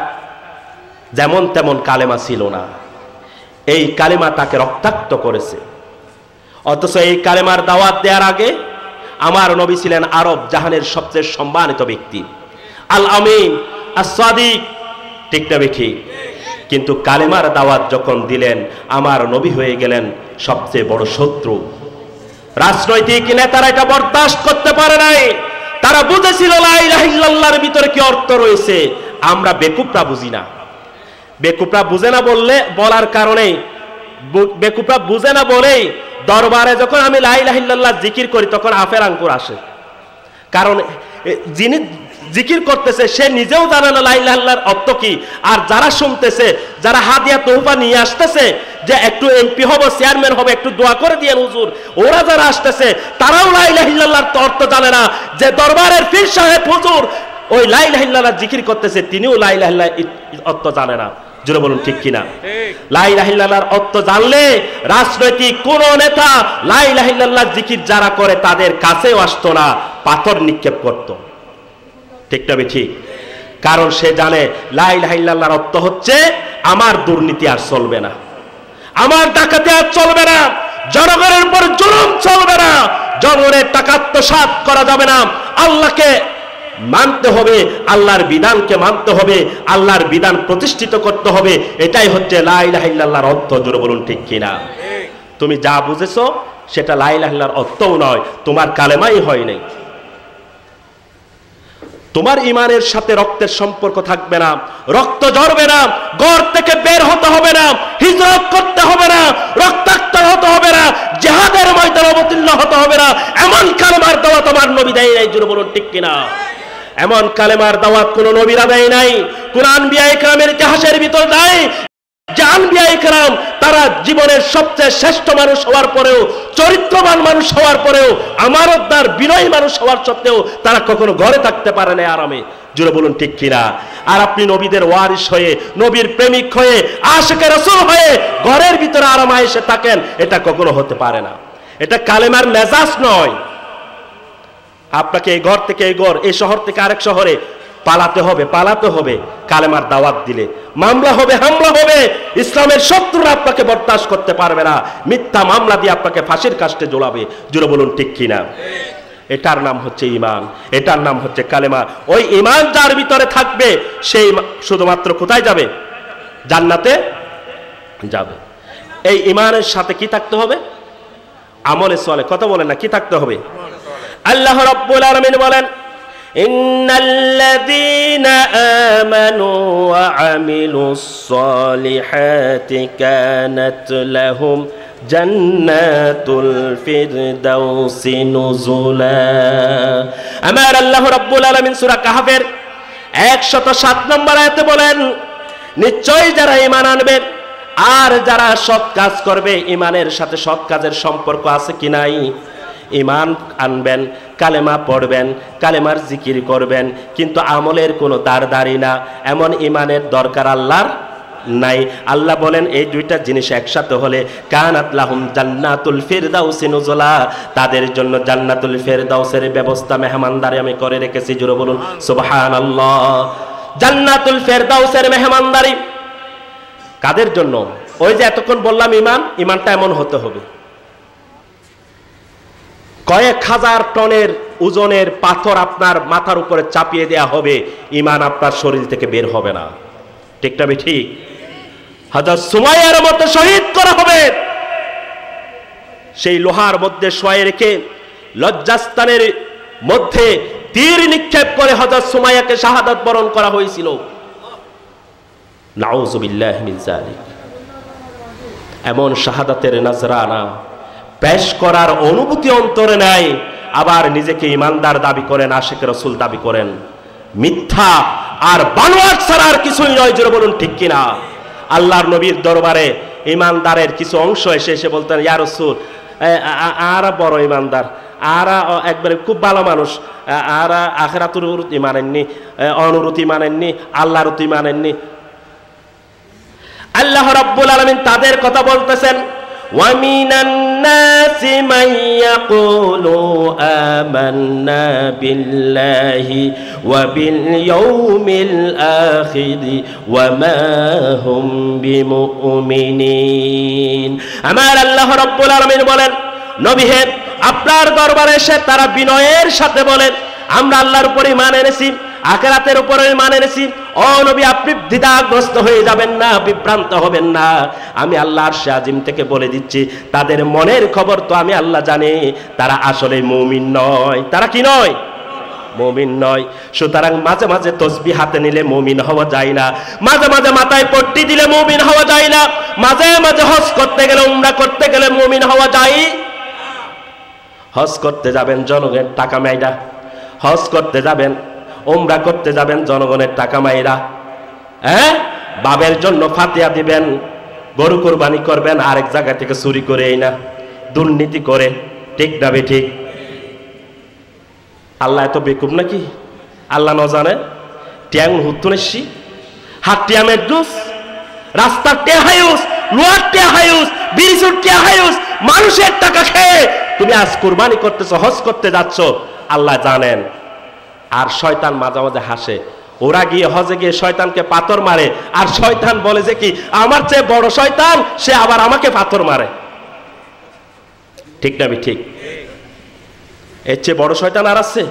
যেমন তেমন কালেমা ছিল না। এই কালেমা তাকে রক্তাক্ত করেছে। অথচ এই কালেমার দাওয়াত দেওয়ার আগে আমার নবী ছিলেন আরব জাহানের সবচেয়ে সম্মানিত ব্যক্তি, আল আমিন, আস-সাদিক, ঠিক না বেঠিক? কিন্তু কালেমার দাওয়াত যখন দিলেন, আমার নবী হয়ে গেলেন সবচেয়ে বড় শত্রু। রাজনৈতিক নেতারা এটা বরদাস্ত করতে পারে নাই। তারা বুঝেছিল লা ইলাহা ইল্লাল্লাহর ভিতরে কি অর্থ রয়েছে। আমরা বেকুবরা বুঝি না। বেকুবরা বুঝে না বলার কারণে, বেকুবরা বুঝে না বলেই দরবারে যখন আমি লা ইলাহা ইল্লাল্লাহ জিকির করি, তখন আফের আঙ্কুর আসে। কারণ যিনি জিকির করতেছে সে নিজেও জানে না লা ইলাহা ইল্লাল্লাহর অর্থ কি। আর যারা শুনতেছে, যারা হাদিয়া তোহফা নিয়ে আসতেছে, যে একটু এমপি হবো, চেয়ারম্যান হবে, একটু দোয়া করে দিয়েন হুজুর, ওরা যারা আসতেছে তারাও লা ইলাহা ইল্লাল্লাহর অর্থ জানে না। যে দরবারের পীর সাহেব হুজুর ওই লা ইলাহা ইল্লাল্লাহ জিকির করতেছে, তিনিও লা ইলাহা ইল্লাল্লাহর অর্থ জানে না। জোরে বলুন ঠিক কিনা? লা ইলাহা ইল্লাল্লাহর অর্থ জানলে রাজনৈতিক কোন নেতা লা ইলাহা ইল্লাল্লাহ জিকির যারা করে তাদের কাছেও আসতো না, পাথর নিক্ষেপ করত। ঠিক না ঠিক? কারণ সে জানে লা ইলাহা ইল্লাল্লাহর অর্থ হচ্ছে আমার দুর্নীতি আর চলবে না, আমার ডাকাতি আর চলবে না, জনগণের উপর জুলুম চলবে না, জনগণের টাকা আত্মসাৎ করা যাবে না, আল্লাহকে মানতে হবে, আল্লাহর বিধানকে মানতে হবে, আল্লাহর বিধান প্রতিষ্ঠিত করতে হবে। এটাই হচ্ছে লা ইলাহা ইল্লাল্লাহর অর্থ। জোরে বলুন ঠিক কিনা? তুমি যা বুঝেছো সেটা লা ইলাহা ইল্লাল্লাহর অর্থও নয়, তোমার কালেমাই হয় নাই। তোমার ইমানের সাথে রক্তের সম্পর্ক থাকবে না, রক্ত ঝরবে না, ঘর থেকে বের হতে হবে না, হিজরত করতে হবে না, রক্তাক্ত হতে হবে না, জিহাদের ময়দানে অবতীর্ণ হতে হবে না। এমন কালেমার দাওয়াত তোমার নবী দেয় নাই। জোরে বলুন ঠিক কিনা? এমন কালেমার দাওয়াত কোন নবীরা দেয় নাই, কোন আনবিয়া ইকরামের ইতিহাসের ভিতর নাই। যে আনবিয়া ইকরাম তারা জীবনের সবচেয়ে শ্রেষ্ঠ মানুষ হওয়ার পরেও, চরিত্রবান মানুষ হওয়ার পরেও, আমানতদার বিনয়ী মানুষ হওয়ার সত্ত্বেও তারা কখনো ঘরে থাকতে পারে না আরামে। জোরে বলুন ঠিক কিনা? আর আপনি নবীদের ওয়ারিস হয়ে, নবীর প্রেমিক হয়ে, আশিকে রাসূল হয়ে ঘরের ভিতরে আরামায়েশে থাকেন, এটা কখনো হতে পারে না। এটা কালেমার মেজাজ নয়। আপনাকে এই ঘর থেকে এই ঘর, এই শহর থেকে আরেক শহরে পালাতে হবে কালেমার দাওয়াত দিলে। মামলা হবে, হামলা হবে, ইসলামের শত্রুরা আপনাকে বরদাস্ত করতে পারবে না, মিথ্যা মামলা দিয়ে আপনাকে ফাঁসির কাস্টে ঝোলাবে। জোরে বলুন ঠিক কিনা? এটার নাম হচ্ছে ঈমান, এটার নাম হচ্ছে কালেমা। ওই ঈমান যার ভিতরে থাকবে সেই শুধুমাত্র কোথায় যাবে? জান্নাতে যাবে। এই ঈমানের সাথে কি থাকতে হবে? আমলে সালেহ। কথা বলেন না, কি থাকতে হবে? আল্লাহ রাব্বুল আলামিন বলেন, ইন্নাল্লাযীনা আমানু ওয়া আমিলুস সালিহাতি কানাত লাহুম জান্নাতুল ফিরদাউসি নুজুলা। আমার আল্লাহ রাব্বুল আলামিন সূরা কাহফের 107 নম্বর আয়াতে বলেন, নিশ্চয়ই যারা ঈমান আনবে আর যারা সৎ কাজ করবে, ঈমানের সাথে সৎ কাজের সম্পর্ক আছে কি নাই? ঈমান আনবেন, কালেমা পড়বেন, কালেমার জিকির করবেন, কিন্তু আমলের কোনো দাঁড়ি না, এমন ঈমানের দরকার আল্লাহর নাই। আল্লাহ বলেন এই দুইটা জিনিস একসাথে হলে কানাত লাহুম জান্নাতুল ফিরদাউসি নুজুলা, তাদের জন্য জান্নাতুল ফিরদাউসের ব্যবস্থা, মেহমানদারি আমি করে রেখেছি। জোরে বলুন সুবহানাল্লাহ। জান্নাতুল ফিরদাউসের মেহমানদারি কাদের জন্য? ওই যে এতক্ষণ বললাম ঈমানটা এমন হতে হবে, কয়েক হাজার টনের ওজনের পাথর আপনার মাথার উপরে চাপিয়ে দেয়া হবে, ঈমান আপনার শরীর থেকে বের হবে না। ঠিক না ঠিক? হযরত সুমাইয়ার মতো শহীদ করা হবে, সেই লোহার মধ্যে শোয়ে রেখে লজ্জাস্থানের মধ্যে তীর নিক্ষেপ করে হযরত সুমাইয়াকে শাহাদাত বরণ করা হয়েছিল। নাউযুবিল্লাহি মিন যালিক। এমন শাহাদাতের নজরানা পেশ করার অনুভূতি অন্তরে নাই, আবার নিজেকে ইমানদার দাবি করেন, আশিক রাসূল দাবি করেন। মিথ্যা আর বানোয়াট ছাড়া আর কিছুই নয়। জোরে বলুন ঠিক কিনা? আল্লাহর নবীর দরবারে ইমানদারের কিছু অংশ এসে বলতেন, ইয়া রাসূল, আরা বড় ইমানদার, আরা একবারে খুব ভালো মানুষ, আরা আখিরাতুর প্রতি মানেননি, অনুরূতি মানেননি, আল্লাহর প্রতি মানেননি। আল্লাহ রাব্বুল আলামিন তাদের কথা বলতেছেন, وَمِنَ النَّاسِ مَن يَقُولُ آمَنَّا بِاللَّهِ وَبِالْيَوْمِ الْآخِرِ وَمَا هُمْ بِمُؤْمِنِينَ। আমার আল্লাহ রাব্বুল আলামিন বলেন, নবী হে, আপনার দরবারে এসে তারা বিনয়ের সাথে বলেন, আমরা আল্লাহর উপরে ঈমান এনেছি, আখিরাতের উপরে ঈমান এনেছি। ও নবী, আপনি দ্বিধাগ্রস্ত হয়ে যাবেন না, বিভ্রান্ত হবেন না। আমি আল্লাহ আরশে আজিম থেকে বলে দিচ্ছি, তাদের মনের খবর তো আমি আল্লাহ জানি, তারা আসলে মুমিন নয়। তারা কি নয়? মুমিন নয়। সুতরাং মাঝে মাঝে তসবিহ হাতে নিলে মুমিন হওয়া যায় না, মাঝে মাঝে মাথায় পট্টি দিলে মুমিন হওয়া যায় না, মাঝে মাঝে হজ করতে গেলে, উমরা করতে গেলে মুমিন হওয়া যায়। হজ করতে যাবেন জনগণের টাকা মাইরা, হজ করতে যাবেন, উমরা করতে যাবেন জনগণের টাকা মাইরা, বাবের জন্য ফাতিহা দিবেন, গরু কুরবানি করবেন আরেক জায়গা থেকে চুরি করে, এই না দুর্নীতি করে। ঠিক না ঠিক? আল্লাহ এত বেকুব নাকি? আল্লাহ ন জানে? ট্যাং হুতুনেসি, হাত টিয়ামের জুস, রাস্তার টেহায়ুস, লোয়ার টেহায়ুস, বিরিজুর টেহায়ুস, মানুষের টাকা খেয়ে তুমি আজ কুরবানি করতেছ, হজ করতে যাচ্ছ, আল্লাহ জানেন। আর শয়তান মাঝে মাঝে হাসে, ওরা গিয়ে হজে গিয়ে শয়তানকে পাথর মারে, আর শয়তান বলে যে কি আমার চেয়ে বড় শয়তান, সে আবার আমাকে পাথর মারে। ঠিক না ঠিক? এর চেয়ে বড় শয়তান আর আছে?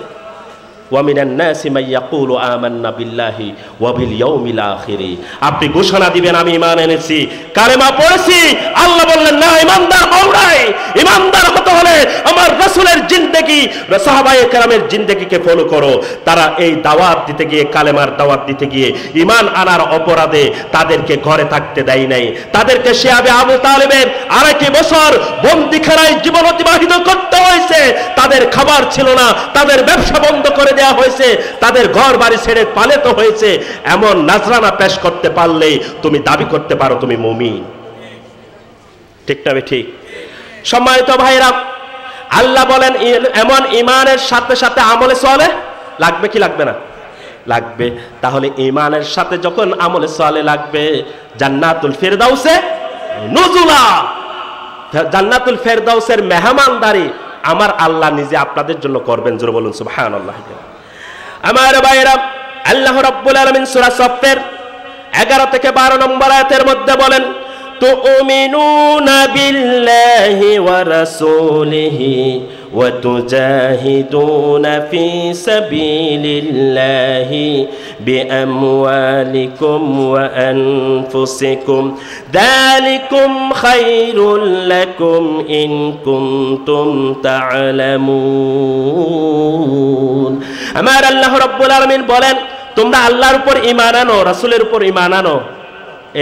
ওয়ামিনান নাসি মান ইয়াকুলু আমান্না বিল্লাহি ওয়া বিল ইয়াউমিল আখির। আপনি ঘোষণা দিবেন আমি ঈমান এনেছি, কালেমা পড়েছি। আল্লাহ বললেন না, ঈমানদার হও নাই। ঈমানদার হতে হলে আমার রাসূলের জিন্দেগি, সাহাবায়ে কেরামের জিন্দেগিকে ফলো করো। তারা এই দাওয়াত দিতে গিয়ে, কালেমার দাওয়াত দিতে গিয়ে ঈমান আনার অপরাধে তাদেরকে ঘরে থাকতে দেয় নাই। তাদেরকে শিয়াবে আবু তালেবের 2.5 বছর বন্দিখানায় জীবন অতিবাহিত করতে হয়েছে। তাদের খাবার ছিল না, তাদের ব্যবসা বন্ধ করে দেয়া হয়েছে, তাদের ঘর বাড়ি ছেড়ে পালিত হয়েছে। এমন নাজরানা পেশ করতে পারলেই তুমি দাবি করতে পারো তুমি মুমিন। ঠিক না ঠিক? সম্মানিত ভাইরা, আল্লাহ বলেন এমন ঈমানের সাথে সাথে আমলে চলে লাগবে কি লাগবে না? লাগবে। তাহলে ঈমানের সাথে যখন আমলে চলে লাগবে, জান্নাতুল ফিরদাউসে নুজুলা, জান্নাতুল ফিরদাউসের মেহমানদারি আমার আল্লাহ নিজে আপনাদের জন্য করবেন। জোরে বলুন সুবহানাল্লাহ। আমার ভাইরা, আল্লাহ রাব্বুল আলামিন সূরা সফের 11 থেকে 12 নম্বর আয়াতের মধ্যে বলেন, তুমিনুনা বিল্লাহি ওয়া রাসূলিহি ওয়া তুজাহিদুনা ফি সাবিলিল্লাহি বিআমওয়ালিকুম ওয়া আনফুসিকুম যালিকুম খায়রুল লাকুম ইন কুনতুম তা'লামুন। আমার আল্লাহ রাব্বুল আলামিন বলেন, তোমরা আল্লাহর উপর ঈমান আনো, রাসূলের উপর ঈমান আনো,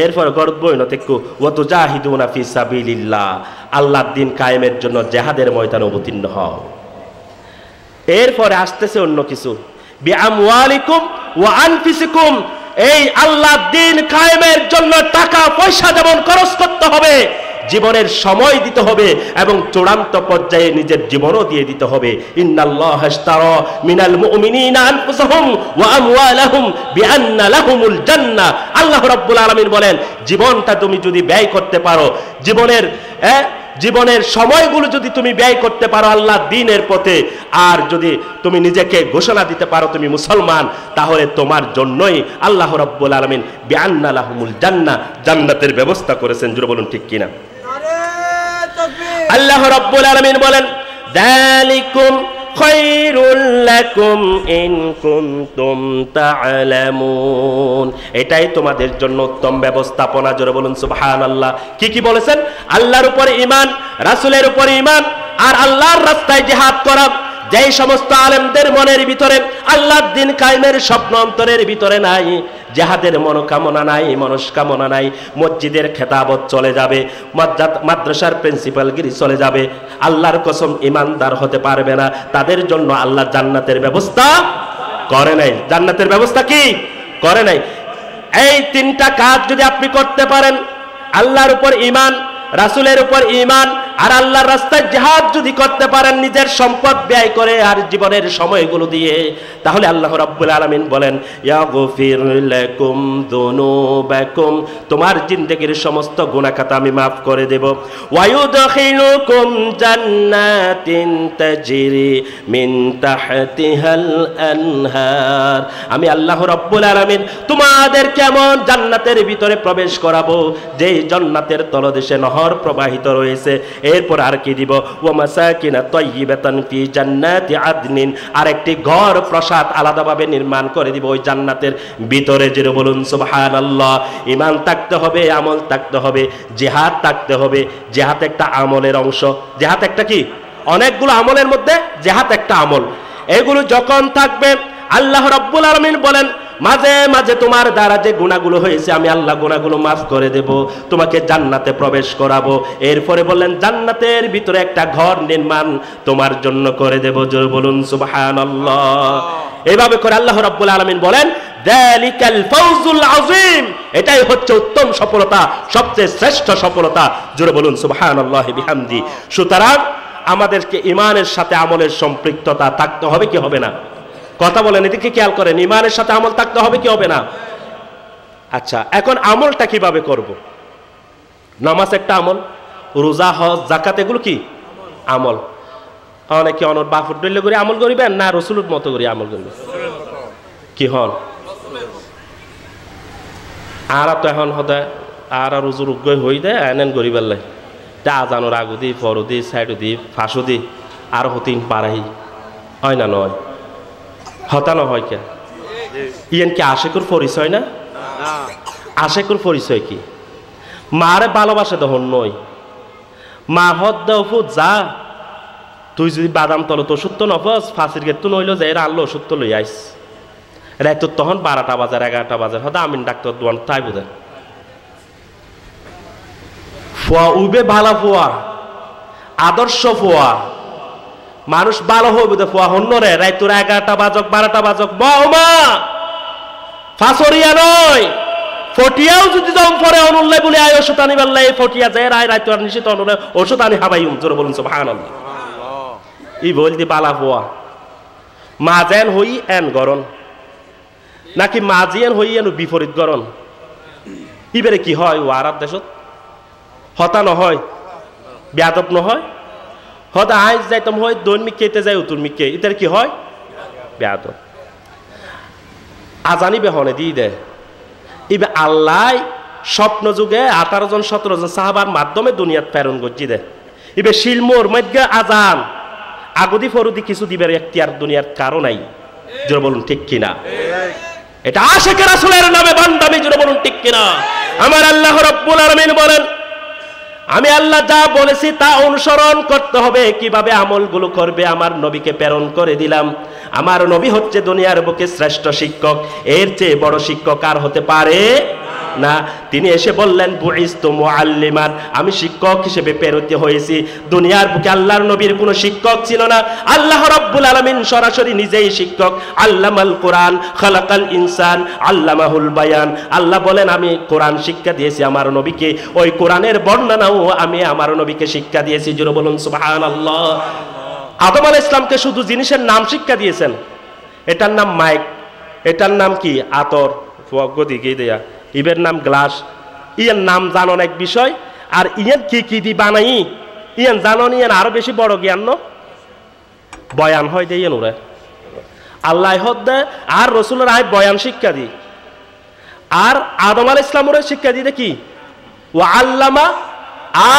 এরপর গর্বই নতেকু ওয়া তুজাহিদুনা ফি সাবিলিল্লাহ, আল্লাহর দ্বীন কায়েমের জন্য জিহাদের ময়দানে অবতীর্ণ হও। এরপরে আসতেছে অন্য কিছু, বিআমওয়ালিকুম ওয়া আনফুসিকুম, এই আল্লাহর দ্বীন কায়েমের জন্য টাকা পয়সা যেমন খরচ করতে হবে, জীবনের সময় দিতে হবে এবং চূড়ান্ত পর্যায়ে নিজের জীবনও দিয়ে দিতে হবে। ইন্নাল্লাহা ইশতারা মিনাল মুমিনিনা আনফুসাহুম ওয়া আমওয়ালাহুম বিআন্না লাহুমুল জান্নাহ। আল্লাহ রাব্বুল আলামিন বলেন, জীবনটা তুমি যদি ব্যয় করতে পারো, জীবনের সময়গুলো যদি তুমি ব্যয় করতে পারো আল্লাহর দ্বীনের পথে, আর যদি তুমি নিজেকে ঘোষণা দিতে পারো তুমি মুসলমান, তাহলে তোমার জন্যই আল্লাহ রাব্বুল আলামিন বিআন্না লাহুমুল জান্নাহ, জান্নাতের ব্যবস্থা করেছেন। জোরে বলুন ঠিক কিনা? আল্লাহ রাব্বুল আলামিন বলেন, যালিকুম খায়রুল লাকুম ইন কুনতুম তা'লামুন, এটাই তোমাদের জন্য উত্তম ব্যবস্থাপনা। জোরে বলুন সুবহানাল্লাহ। কি কি বলেছেন? আল্লাহর উপর ঈমান, রাসূলের উপর ঈমান, আর আল্লাহর রাস্তায় জিহাদ করা। যেই সমস্ত আলেমদের মনের ভিতরে আল্লাহর দ্বীন কায়েমের স্বপ্ন অন্তরের ভিতরে নাই, জিহাদের মনোকামনা নাই, মনস্কামনা নাই, মসজিদের খেতাবত চলে যাবে, মাদ্রাসার প্রিন্সিপালগিরি চলে যাবে, আল্লাহর কসম ঈমানদার হতে পারবে না। তাদের জন্য আল্লাহ জান্নাতের ব্যবস্থা করে নাই। জান্নাতের ব্যবস্থা কি করে নাই? এই তিনটা কাজ যদি আপনি করতে পারেন, আল্লাহর উপর ঈমান, রাসূলের উপর ঈমান, আর আল্লাহর রাস্তায় জিহাদ যদি করতে পারেন নিজের সম্পদ ব্যয় করে আর জীবনের সময়গুলো দিয়ে, তাহলে আল্লাহ রাব্বুল আলামিন বলেন, ইয়াগফির লাকুম যুনুবাকুম, তোমার জিন্দেগীর সমস্ত গুনাহ খাতা আমি maaf করে দেব। ওয়া ইউদখিলুকুম জান্নাতিন তাজরি মিন তাহতিহাল আনহার, আমি আল্লাহ রাব্বুল আলামিন তোমাদের কেমন জান্নাতের ভিতরে প্রবেশ করাবো যেই জান্নাতের তলদেশে নহর প্রবাহিত রয়েছে। এরপর আর কি দিব? ওয়া মাসাকিনা তাইয়্যিবাতান ফি জান্নাতি আদনিন, আরেকটি ঘর প্রসাদ আলাদাভাবে নির্মাণ করে দিব ওই জান্নাতের ভিতরে। যে বলুন সুবহানাল্লাহ। ঈমান থাকতে হবে, আমল থাকতে হবে, জিহাদ থাকতে হবে। জিহাদ একটা আমলের অংশ। জিহাদ একটা কি? অনেকগুলো আমলের মধ্যে জিহাদ একটা আমল। এগুলো যখন থাকবে আল্লাহ রাব্বুল আলামিন বলেন, মাঝে মাঝে তোমার দ্বারা যে গুনাহগুলো হয়েছে আমি আল্লাহ গুনাহগুলো মাফ করে দেব, তোমাকে জান্নাতে প্রবেশ করাবো। এরপরে বললেন জান্নাতের ভিতরে একটা ঘর নির্মাণ তোমার জন্য করে দেব। জোরে বলুন সুবহানাল্লাহ। এইভাবে করে আল্লাহ রাব্বুল আলামিন বলেন, যালিকাল ফাওজুল আযীম, এটাই হচ্ছে উত্তম সফলতা, সবচেয়ে শ্রেষ্ঠ সফলতা। জোরে বলুন সুবহানাল্লাহি বিহামদি। সুতরাং আমাদেরকে ঈমানের সাথে আমলের সম্পৃক্ততা থাকতে হবে কি হবে না? কথা বলেন, এদিকে খেয়াল করেন, ঈমানের সাথে আমল থাকতে হবে কি হবে না? আচ্ছা, এখন আমলটা কিভাবে করব? নামাজ একটা আমল, রোজা, হজ, যাকাত এগুলো কি আমল? অনেকে অনর বাফুর ডলে করে আমল করিবেন না রসুলের মতো করে আমল করবেন? কি হন আর তো এখন হতে আর রুজুর উগ্গই হই দেয় এনেন গরিবার লাই তা আজানোর আগু দি পরু দি সাইডু দি ফাঁসু দি আর হতিন পারাহি হয় না? নয় হতানো হয় কে? ইয়েন কি আশেকুর পরিচয় না? আশেকুর পরিচয় কি? মারে ভালোবাসে তখন নয়, মা হদ দেওয়া যা তুই যদি বাদাম তল তো ওষুধ তো নফস ফাঁসির গেট তো নইল যে এরা আনলো ওষুধ তো লই আইস রাত তখন 12টা বাজার 11টা বাজার হয়তো আমিন ডাক্তার দোয়ান তাই বোধ ফোয়া উবে ভালো ফোয়া আদর্শ ফোয়া মানুষ ভালো হবে তো ফোয়া হন্য রে রাত তোর 11টা বাজক 12টা বাজক মা ফাঁসরিয়া নয় ফটিয়াও যদি জম পরে অনুল্লাই বলে আয় ওষুধ আনি বেল্লাই ফটিয়া যায় রায় রাত তোর নিশ্চিত অনুল্লাই ওষুধ আনি হাবাইম জোরে বলুন সুবহানাল্লাহ। ই বলদি বালা ফোয়া মা যেন হই এন গরণ নাকি মাজিয়ান হই এন বিপরীত গরণ ইবারে কি হয় ও আরব দেশত হতা নহয় বেয়াদব নহয় হতা আইজ যাইতাম হয় দৈনিক কেতে যায় উত্তর মিকে ইতার কি হয় বেয়াদব আজানি বেহনে দি দে ইবে আল্লাহ স্বপ্ন যুগে 18 জন 17 জন সাহাবার মাধ্যমে দুনিয়াত প্রেরণ করছি দে ইবে শিলমোর মধ্যে আজান আগদি ফরুদি কিছু দিবের এখতিয়ার দুনিয়ার কারো নাই জোরে বলুন ঠিক কিনা? এটা আশিক রাসূলের নামে বান্দামি, জুড়ে বলুন ঠিক কিনা? আমার আল্লাহ রাব্বুল আলামিন বলেন, আমি আল্লাহ যা বলেছি তা অনুসরণ করতে হবে। কিভাবে আমলগুলো করবে? আমার নবীকে প্রেরণ করে দিলাম। আমার নবী হচ্ছে দুনিয়ার বুকে শ্রেষ্ঠ শিক্ষক, এর চেয়ে বড় শিক্ষক আর হতে পারে না। তিনি এসে বললেন, বুইস্তু মুআল্লিমান, আমি শিক্ষক হিসেবে প্রেরিত হয়েছি। দুনিয়ার বুকে আল্লাহর নবীর কোনো শিক্ষক ছিল না, আল্লাহ রাব্বুল আলামিন সরাসরি নিজেই শিক্ষক। আল্লামাল কোরআন খালাকাল ইনসান আল্লামাহুল বায়ান। আল্লাহ বলেন, আমি কোরআন শিক্ষা দিয়েছি আমার নবীকে, ওই কোরআনের বর্ণনাও আমি আমার নবীকে শিক্ষা দিয়েছি। জোরে বলুন সুবহানাল্লাহ। আদম আলাইহিস সালামকে শুধু জিনিসের নাম শিক্ষা দিয়েছেন। এটার নাম মাইক, এটার নাম কি আতর, গদি গিয়ে দেয়া, ইবের নাম গ্লাস। ইয়ার নাম জানন এক বিষয়, আর ইয়ান কি কি দি বানাই ইয়ান জানন, ইয়ান আরো বেশি বড় জ্ঞান ন বয়ান হয় দিয়ে ওরা আল্লাহ হদ দেয়। আর রসুলের আয় বয়ান শিক্ষা দি, আর আদম আলাইহিস সালামের শিক্ষা দিতে কি ওয়া আল্লামা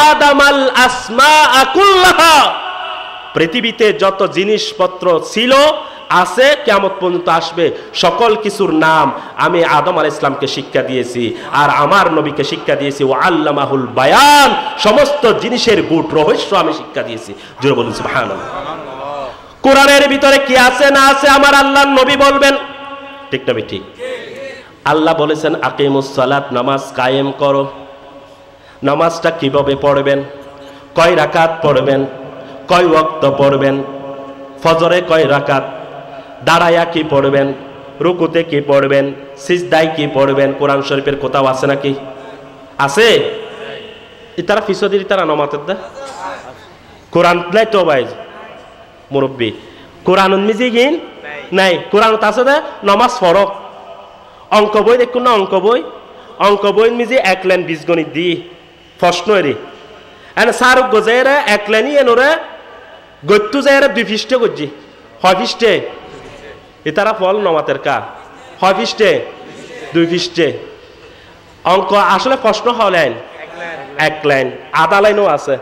আদামাল আসমাআ কুল্লাহা। পৃথিবীতে যত জিনিসপত্র ছিল আছে, কিয়ামত পর্যন্ত আসবে, সকল কিছুর নাম আমি আদম আলাইহিস সালামকে শিক্ষা দিয়েছি, আর আমার নবীকে শিক্ষা দিয়েছি ওয়া আল্লামাহুল বায়ান। সমস্ত জিনিসের গুট রহস্য আমি শিক্ষা দিয়েছি। জোরে বলুন সুবহানাল্লাহ। কোরআনের ভিতরে কি আছে না আছে আমার আল্লাহর নবী বলবেন, ঠিক না ঠিক? আল্লাহ বলেছেন, আকিমুস সালাত, নামাজ কায়েম করো। নামাজটা কিভাবে পড়বেন, কয় রাকাত পড়বেন, কয় ওয়াক্ত পড়বেন, ফজরে কয় রাকাত, দাঁড়ায়া কি পড়বেন, রুকুতে কি পড়বেন, সিজদায় কি পড়বেন, কোরআন শরীফের কোথাও আছে নাকি? আছে? ইতারা ফিসদির ইতারা নমাতের দা কোরআন নাই তো ভাই মুরব্বী, কোরআন মিজি গিন নাই, কোরআন আছে দা নমাজ পড়ো। অঙ্ক বই দেখুন না, অঙ্ক বই মিজি 1 লাইন বীজগণিত দি প্রশ্ন এরি এনে সারক গজেরে 1 লাইনই এনোরে গত্যু যায় 2 পৃষ্ঠে গজি 6 পৃষ্ঠে। ইতারা ফল নমাতের কা 6 পৃষ্ঠে 2 পৃষ্ঠে। অঙ্ক আসলে প্রশ্ন হলেন 1 লাইন, আধা লাইনও আছে,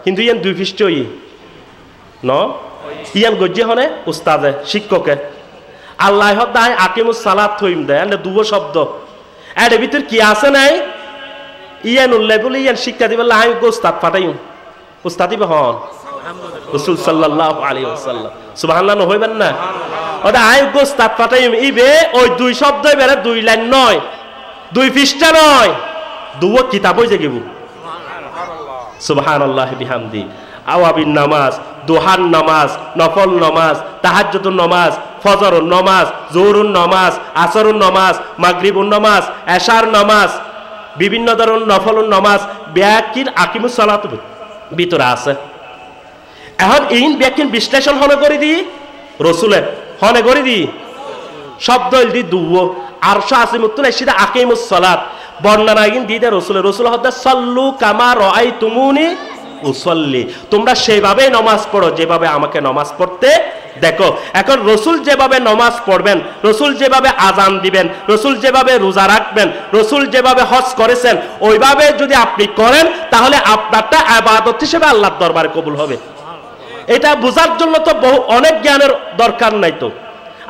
কিন্তু ইয়ান 2 পৃষ্ঠই ন ইয়ান গজি হনে উস্তাদে শিক্ষকে আল্লাহ হদায় আকিমুস সালাত থইম দেয় এনে দুটো শব্দ এর ভিতর কি আছে নাই ইয়ান উল্লেখ বলে ইয়ান শিক্ষা দিবে আমি উস্তাদ পাঠাইম, উস্তাদ দিবে হন রাসূল সাল্লাল্লাহু আলাইহি ওয়াসাল্লাম। সুবহানাল্লাহ হইবেন না? ওটা আই উস্তাদ পাঠাইম ইবে ওই 2 শব্দ বেরে 2 লাইন নয়, 2 পৃষ্ঠা নয়, দুটো কিতাব হয়ে যাইব। সুবহানাল্লাহ বিহামদি। আওয়াবিন নামাজ, দুহার নামাজ, নফল নামাজ, তাহাজ্জুদুন নামাজ, ফজরুন নামাজ, জোহরুন নামাজ, আসরুন নামাজ, মাগরিবুন নামাজ, এশার নামাজ, বিভিন্ন ধরনের নফলুন নামাজ ব্যাকির আকিমুস সালাত ভিতরে আছে। এখন এই ব্যাকির বিশ্লেষণ হনে করে দি রসুলের হনে করে দি শব্দ দি দুও আর আসিমুত্তুন এসিদা আকিমুস সালাত বর্ণনা গিন দিদে রসুলের রসুল হদা সাল্লু কামা রাআইতুমুনি উসল্লি, তোমরা সেভাবে নামাজ পড়ো যেভাবে আমাকে নামাজ পড়তে দেখো। এখন রসুল যেভাবে নামাজ পড়বেন, রসুল যেভাবে আজান দিবেন, রসুল যেভাবে রোজা রাখবেন, রসুল যেভাবে হজ করেছেন ওইভাবে যদি আপনি করেন তাহলে আপনারটা ইবাদত হিসেবে আল্লাহর দরবারে কবুল হবে। এটা বোঝার জন্য তো অনেক জ্ঞানের দরকার নাই, তো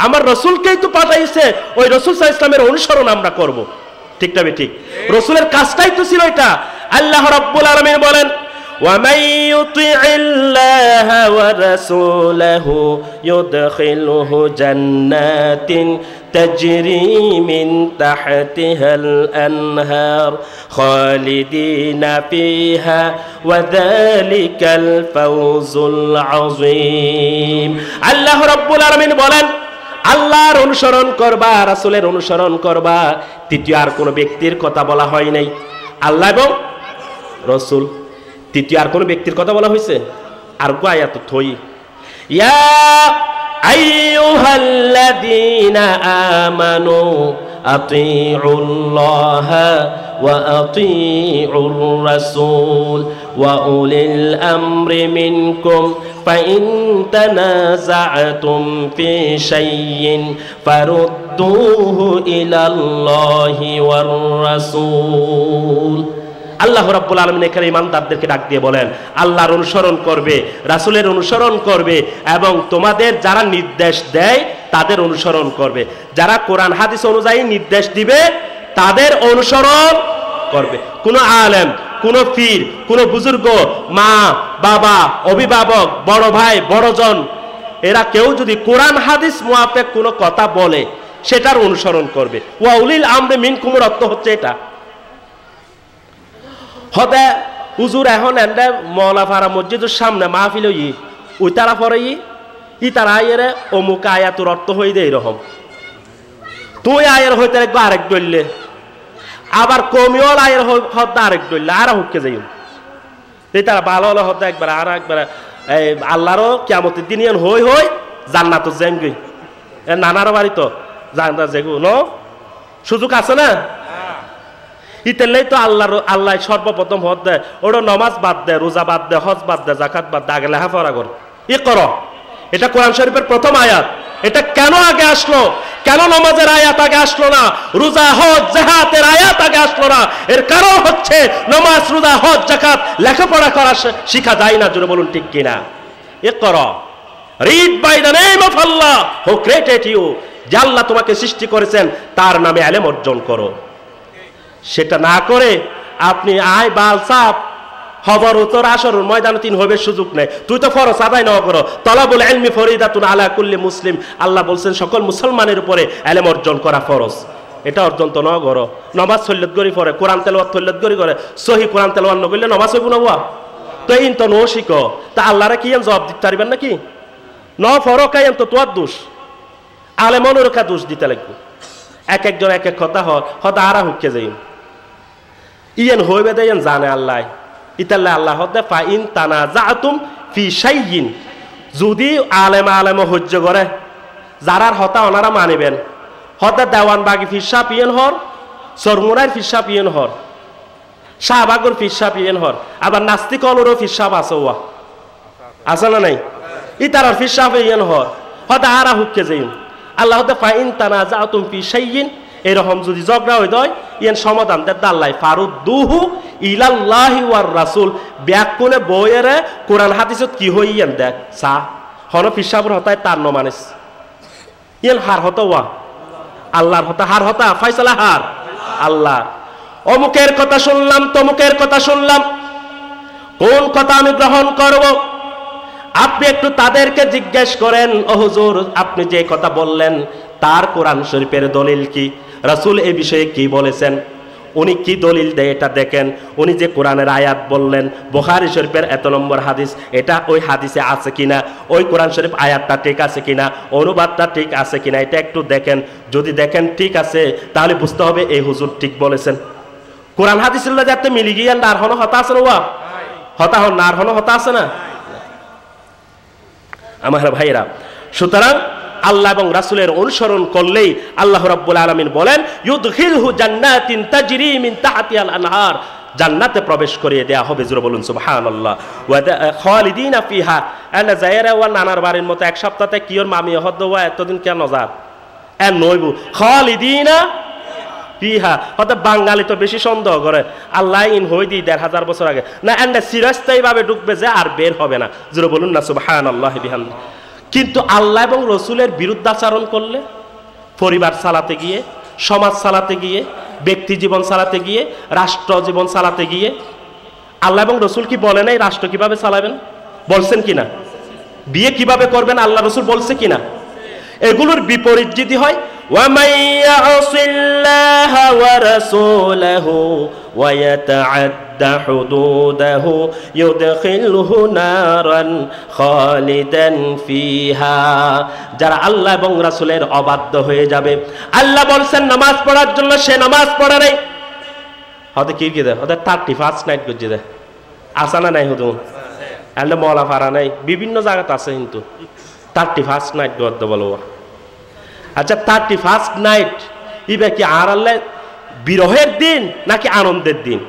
আমার রসুলকেই তো পাঠাইছে, ওই রসুল সাল্লাল্লাহু আলাইহি ওয়াসাল্লামের অনুসরণ আমরা করব। ঠিক না ঠিক? রসুলের কাজটাই তো ছিল এটা। আল্লাহ রাব্বুল আলামিন বলেন, وَمَن يُطِعِ اللَّهَ وَرَسُولَهُ يُدْخِلْهُ جَنَّاتٍ تَجْرِي مِن تَحْتِهَا الْأَنْهَارُ خَالِدِينَ فِيهَا وَذَلِكَ الْفَوْزُ الْعَظِيمُ। আল্লাহ রাব্বুল আলামিন বলেন, আল্লাহর অনুসরণ করবা, রাসূলের অনুসরণ করবা, তৃতীয় আর কোনো ব্যক্তির কথা বলা হয় নাই। আল্লাহ এবং রাসূল, তৃতীয় আর কোন ব্যক্তির কথা বলা হয়েছে? আর কো আয়াত থই, ইয়া আইয়ুহাল্লাযীনা আমানু আতিউল্লাহা ওয়া আতিউর রাসূল ওয়া উলিল আমরি মিনকুম ফাইন তানাযা'তুম ফি শাইইন ফারুদ্দুহু ইলাল্লাহি ওয়ার রাসূল। আল্লাহ রাব্বুল আলামিন এখানে ইমানদারদেরকে ডাক দিয়ে বলেন, আল্লাহর অনুসরণ করবে, রাসূলের অনুসরণ করবে, এবং তোমাদের যারা নির্দেশ দেয় তাদের অনুসরণ করবে। যারা কোরআন হাদিস অনুযায়ী নির্দেশ দিবে তাদের অনুসরণ করবে। কোনো আলেম, কোনো পীর, কোনো বুজুর্গ, মা বাবা, অভিভাবক, বড় ভাই, বড়জন, এরা কেউ যদি কোরআন হাদিস মুআফিক কোনো কথা বলে সেটার অনুসরণ করবে। ওয়া উলিল আমরি মিনকুমের অর্থ হচ্ছে এটা। হতে হুজুর এখন এন্ডে মৌলাপাড়া মসজিদের সামনে মাহফিল হই ওই তারা পরে ই তারা আয়ের অমুক আয়াতুর অর্থ হই দে এরকম তুই আয়ের হইতে একবার আরেক দললে আবার কমিওল আয়ের হতে আরেক দললে আর হুককে যাই এই তারা ভালো হলে হতে একবার আর একবার আল্লাহরও কিয়ামতের দিন হই হই জান্নাত যাইম গই নানার বাড়ি তো জান্নাত যেগু ন সুযোগ আছে না ইতেলেই তো আল্লাহ সর্বপ্রথম হদ দেয় ওটা নমাজ বাদ দেয়, রোজা বাদ দেয়, হজ বাদ দেয়, জাকাত বাদ দেয়, আগে লেখাপড়া কর ই করো। এটা কোরআন শরীফের প্রথম আয়াত। এটা কেন আগে আসলো? কেন নমাজের আয়াত আগে আসলো না? রোজা হজ জাকাতের আয়াত আগে আসলো না? এর কারণ হচ্ছে নমাজ, রোজা, হজ, জাকাত লেখাপড়া করা শিখা যায় না। জোরে বলুন ঠিক কিনা? এ করো, read by the name of Allah who created you. যে আল্লাহ তোমাকে সৃষ্টি করেছেন তার নামে ইলম অর্জন করো। সেটা না করে আপনি আয় বাল সাপ খবর উত্তর আসর ময়দানে তিন হবে সুযোগ নেই। তুই তো ফরজ আদায় না করো। তলাবুল ইলমি ফরিদাতুন আলা কুল্লি মুসলিম। আল্লাহ বলছেন সকল মুসলমানের উপরে ইলম অর্জন করা ফরজ। এটা অর্জন তো ন করো। নামাজ সল্লত করি পড়ে, কোরআন তেলাওয়াত সল্লত করি করে, সহি কোরআন তেলাওয়াত নকরলে নামাজ হইব না? তো ইন তো নো শিখো তা আল্লাহরে কি জবাব দিতে পারবেন নাকি? ন ফরো কাইন তো তোর দোষ, আলেমনের কা দোষ দিতে লাগবে। এক একজন এক এক কথা হতে আরা হুককে যাই ইয়েন হইবে দে ইয়েন জানে আল্লাহ। ইতাল্লাহ আল্লাহ হতে ফাইন তানা জাতুম ফি শাইইন, যদি আলেম হজ্জ করে যারার হতা ওনারা মানিবেন। হতে দেওয়ান বাগি ফিসা পিয়েন হর, সরমুরাই ফিসা পিয়েন হর, শাহবাগুর ফিসা পিয়েন হর, আবার নাস্তিক অলরও ফিসাব আছে ওয়া আছে না নাই? ইতারার ফিসা পিয়েন হর হতে আরা হুককে যাই আল্লাহ হতে ফাইন তানা জাতুম ফি শাইইন। এরকম যদি ঝগড়া হয়ে যায় ইয়ান সমাধান দেয় আল্লাহ ফারুদ্দুহু ইলাল্লাহি ওয়ার রাসূল। ব্যাকুনে বইয়েরে কোরআন হাদিসত কি হই ইয়ান দেখ সা হন ফিসাবর হতায় তার ন মানিস ইয়ান হার হতা ওয়া আল্লাহর হতা, হার হতা ফয়সালা হার আল্লাহ। অমুকের কথা শুনলাম, তমুকের কথা শুনলাম, কোন কথা আমি গ্রহণ করব? আপনি একটু তাদেরকে জিজ্ঞেস করেন, ও হুজুর আপনি যে কথা বললেন তার কোরআন শরীফের দলিল কি? রাসূল এই বিষয়ে কি বলেছেন? উনি কি দলিল দেয় এটা দেখেন। উনি যে কোরআনের আয়াত বললেন বুখারী শরীফের এত নম্বর হাদিস, এটা ওই হাদিসে আছে কিনা, ওই কোরআন শরীফ আয়াতটা ঠিক আছে কিনা, অনুবাদটা ঠিক আছে কিনা, এটা একটু দেখেন। যদি দেখেন ঠিক আছে তাহলে বুঝতে হবে এই হুজুর ঠিক বলেছেন। কোরআন হাদিসের যাতে মিলি গিয়ে আর হন হতা আছে না? হতা হন আর হন হতা আছে না আমার ভাইয়েরা? সুতরাং আল্লাহ এবং রাসূলের অনুসরণ করলেই আল্লাহ রাব্বুল আলামিন বলেন ইউদখিলহু জান্নাতিন তাজরি মিন তাহতিহাল আনহার, জান্নাতে প্রবেশ করিয়ে দেয়া হবে। জোরে বলুন সুবহানাল্লাহ। ওয়া খালিদিনা ফিহা, এনা যায়রা ওয়া নানার বাড়ির মতো এক সপ্তাহে কিয়র মামি হদ ওয়া এতদিন কেন নজার এ নইবু খালিদিনা ফিহা। হতে বাঙালি তো বেশি সন্দেহ করে আল্লাহ ইন হই দি ১৫০০ বছর আগে না এন্ডা চিরস্থায়ী ভাবে ঢুকবে যে আর বের হবে না। জোরে বলুন না সুবহানাল্লাহ বিহামদি। কিন্তু আল্লাহ এবং রসুলের বিরুদ্ধাচরণ করলে, পরিবার চালাতে গিয়ে, সমাজ চালাতে গিয়ে, ব্যক্তি জীবন চালাতে গিয়ে, রাষ্ট্র জীবন চালাতে গিয়ে, আল্লাহ এবং রসুল কি বলে নাই রাষ্ট্র কিভাবে চালাবেন? বলছেন কিনা? বিয়ে কিভাবে করবেন আল্লাহ রসুল বলছে কিনা? এগুলোর বিপরীত যদি হয় وَمَن يَعْصِ اللَّهَ وَرَسُولَهُ وَيَتَعَدَّ حُدُودَهُ يُدْخِلْهُ نَارًا خَالِدًا فِيهَا। যারা আল্লাহ এবং রাসূলের অবাধ্য হয়ে যাবে, আল্লাহ বলছেন নামাজ পড়ার জন্য, সে নামাজ পড়ে নাই, হয়তো কি কি দেয়, হয়তো 31 নাইট করছে দেয়, আসা না নাই হুদুম এন্ড মলা ফারা নাই, বিভিন্ন জায়গাতে আছে কিন্তু 31 নাইট করতে বলবো। আচ্ছা 31 নাইট ইবে কি আর আল্লাহ বিরহের দিন নাকি আনন্দের দিন?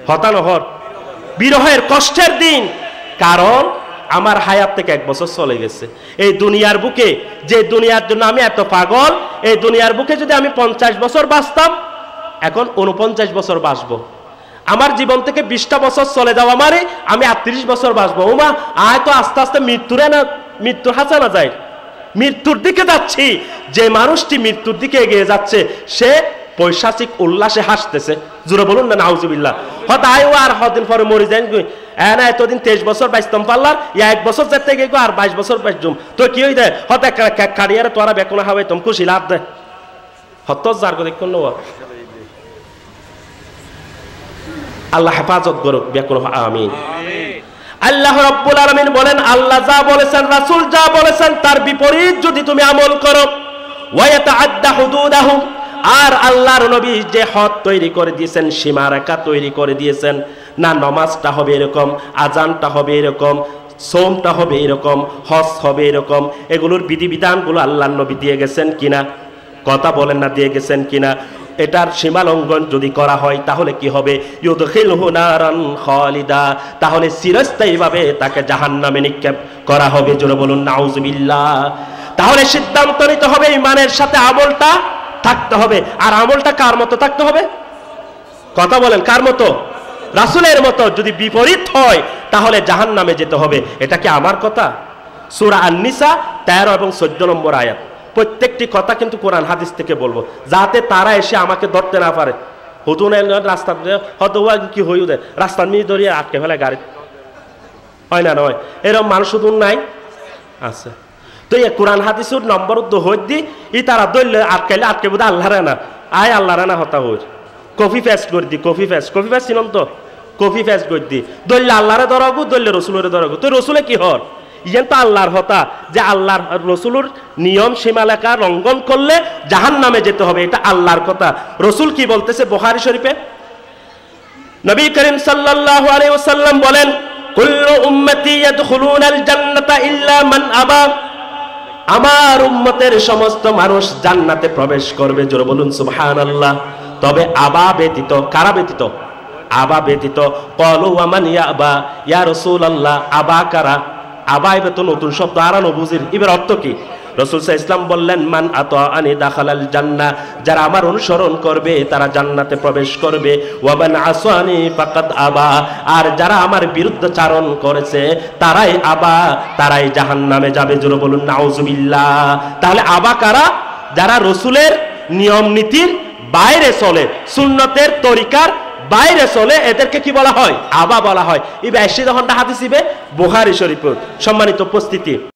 হতানহর বিরহের কষ্টের দিন। কারণ আমার হায়াত থেকে 1 বছর চলে গেছে এই দুনিয়ার বুকে। যে দুনিয়ার জন্য আমি এত পাগল, এই দুনিয়ার বুকে যদি আমি 50 বছর বাঁচতাম, এখন 49 বছর বাঁচবো। আমার জীবন থেকে 20টা বছর চলে যাওয়া মানে আমি 38 বছর বাঁচবো। ওমা আয় তো আস্তে আস্তে মৃত্যুর হাসা না যায়। মৃত্যুর দিকে যাচ্ছি, যে মানুষটি মৃত্যুর দিকে এগিয়ে যাচ্ছে সে পৈশাচিক উল্লাসে হাসতেছে। জোরে বলুন না নাউজুবিল্লাহ। হয়তো আয়ু আর হদিন পরে মরি যান, না এতদিন 23 বছর বাইস্তম পাল্লার, 1 বছর যেতে গিয়ে আর 22 বছর বাইজুম, তো কি হই দেয় হয়তো কাড়িয়ারে তোরা বেকুনা হবে তুমি খুশি লাভ দেয় হত যার দেখুন। আল্লাহ হেফাজত করুক বেকুন, আমিন। আল্লাহ রাব্বুল আলামিন বলেন, আল্লাহ যা বলেছেন, রাসূল যা বলেছেন তার বিপরীত যদি তুমি আমল করো, ওয়া ইয়াতাআদ্দা হুদুদাহু, আর আল্লাহর নবী যে হদ তৈরি করে দিয়েছেন, সীমারেখা তৈরি করে দিয়েছেন, না নামাজটা হবে এরকম, আজানটা হবে এরকম, সোমটা হবে এরকম, হজ হবে এরকম, এগুলোর বিধিবিধানগুলো আল্লাহর নবী দিয়ে গেছেন কিনা? কথা বলেন না, দিয়ে গেছেন কিনা? এটার সীমালঙ্ঘন যদি করা হয় তাহলে কি হবে? ইউদখিলহু নারান খালিদা, তাহলে চিরস্থায়ীভাবে তাকে জাহান্নামে নিক্ষেপ করা হবে। জোরে বলুন নাউজুবিল্লাহ। তাহলে সিদ্ধান্ত নিতে হবে ঈমানের সাথে আমলটা থাকতে হবে। আর আমলটা কার মতো থাকতে হবে? কথা বলেন, কার মতো? রাসূলের মতো। যদি বিপরীত হয় তাহলে জাহান্নামে যেতে হবে। এটা কি আমার কথা? সূরা আন-নিসা 13 এবং 14 নম্বর আয়াত। প্রত্যেকটি কথা কিন্তু কোরআন হাদিস থেকে বলবো, যাতে তারা এসে আমাকে ধরতে না পারে। হুতুন রাস্তা হয়তো কি হইও দেয়, রাস্তার মিয়ে ধরিয়ে আটকে ফেলে গাড়ি, হয় না? নয় এরকম মানুষ হুতুন নাই আছে। তো এই কোরআন হাদিসের নম্বর তো হই দি ই তারা দৈল্য আটকাইলে আটকে বোধ আল্লাহ রানা, আয় আল্লাহ রানা হতা হই কফি ফেস্ট করে দি, কফি ফেস্ট চিনম তো, কফি ফেস্ট করে দি দৈল্য আল্লাহরে ধরাগু, দৈল্য রসুলের ধরাগু। তো রসুলে কি হর ইয়েন তো আল্লাহর হতা, যে আল্লাহর রসুলের নিয়ম সীমালেখা লঙ্ঘন করলে জাহান্নামে যেতে হবে, এটা আল্লাহর কথা। রসুল কি বলতেছে বুখারী শরীফে? নবী করিম সাল্লাল্লাহু আলাইহি ওয়াসাল্লাম বলেন, কুল্লু উম্মতি ইয়াদখুলুনাল জান্নাতা ইল্লা মান আবা, আমার উম্মতের সমস্ত মানুষ জান্নাতে প্রবেশ করবে। জোরে বলুন সুবহানাল্লাহ। তবে আবা ব্যতীত, কারা ব্যতীত? আবা ব্যতীত। ক্বালু ওয়া মান ইয়াবা, ইয়া রাসূলুল্লাহ আবা কারা? আবা এবে তো নতুন শব্দ, আর নবুজির এবার অর্থ কি? রাসূল সাল্লাল্লাহু আলাইহি ওয়াসাল্লাম বললেন, মান আতাআনি দাখালাল জান্নাহ, যারা আমার অনুসরণ করবে তারা জান্নাতে প্রবেশ করবে। ওয়া মান আসানি ফাকাদ আবা, আর যারা আমার বিরুদ্ধাচরণ করেছে তারাই আবা, তারাই জাহান্নামে যাবে। জোরে বলুন নাউজুবিল্লাহ। তাহলে আবা কারা? যারা রসুলের নিয়ম নীতির বাইরে চলে, সুন্নতের তরিকার বাইরে চলে, এদেরকে কি বলা হয়? আবা বলা হয়। এই 82 হাদিস বুখারী শরীফ। সম্মানিত উপস্থিতি,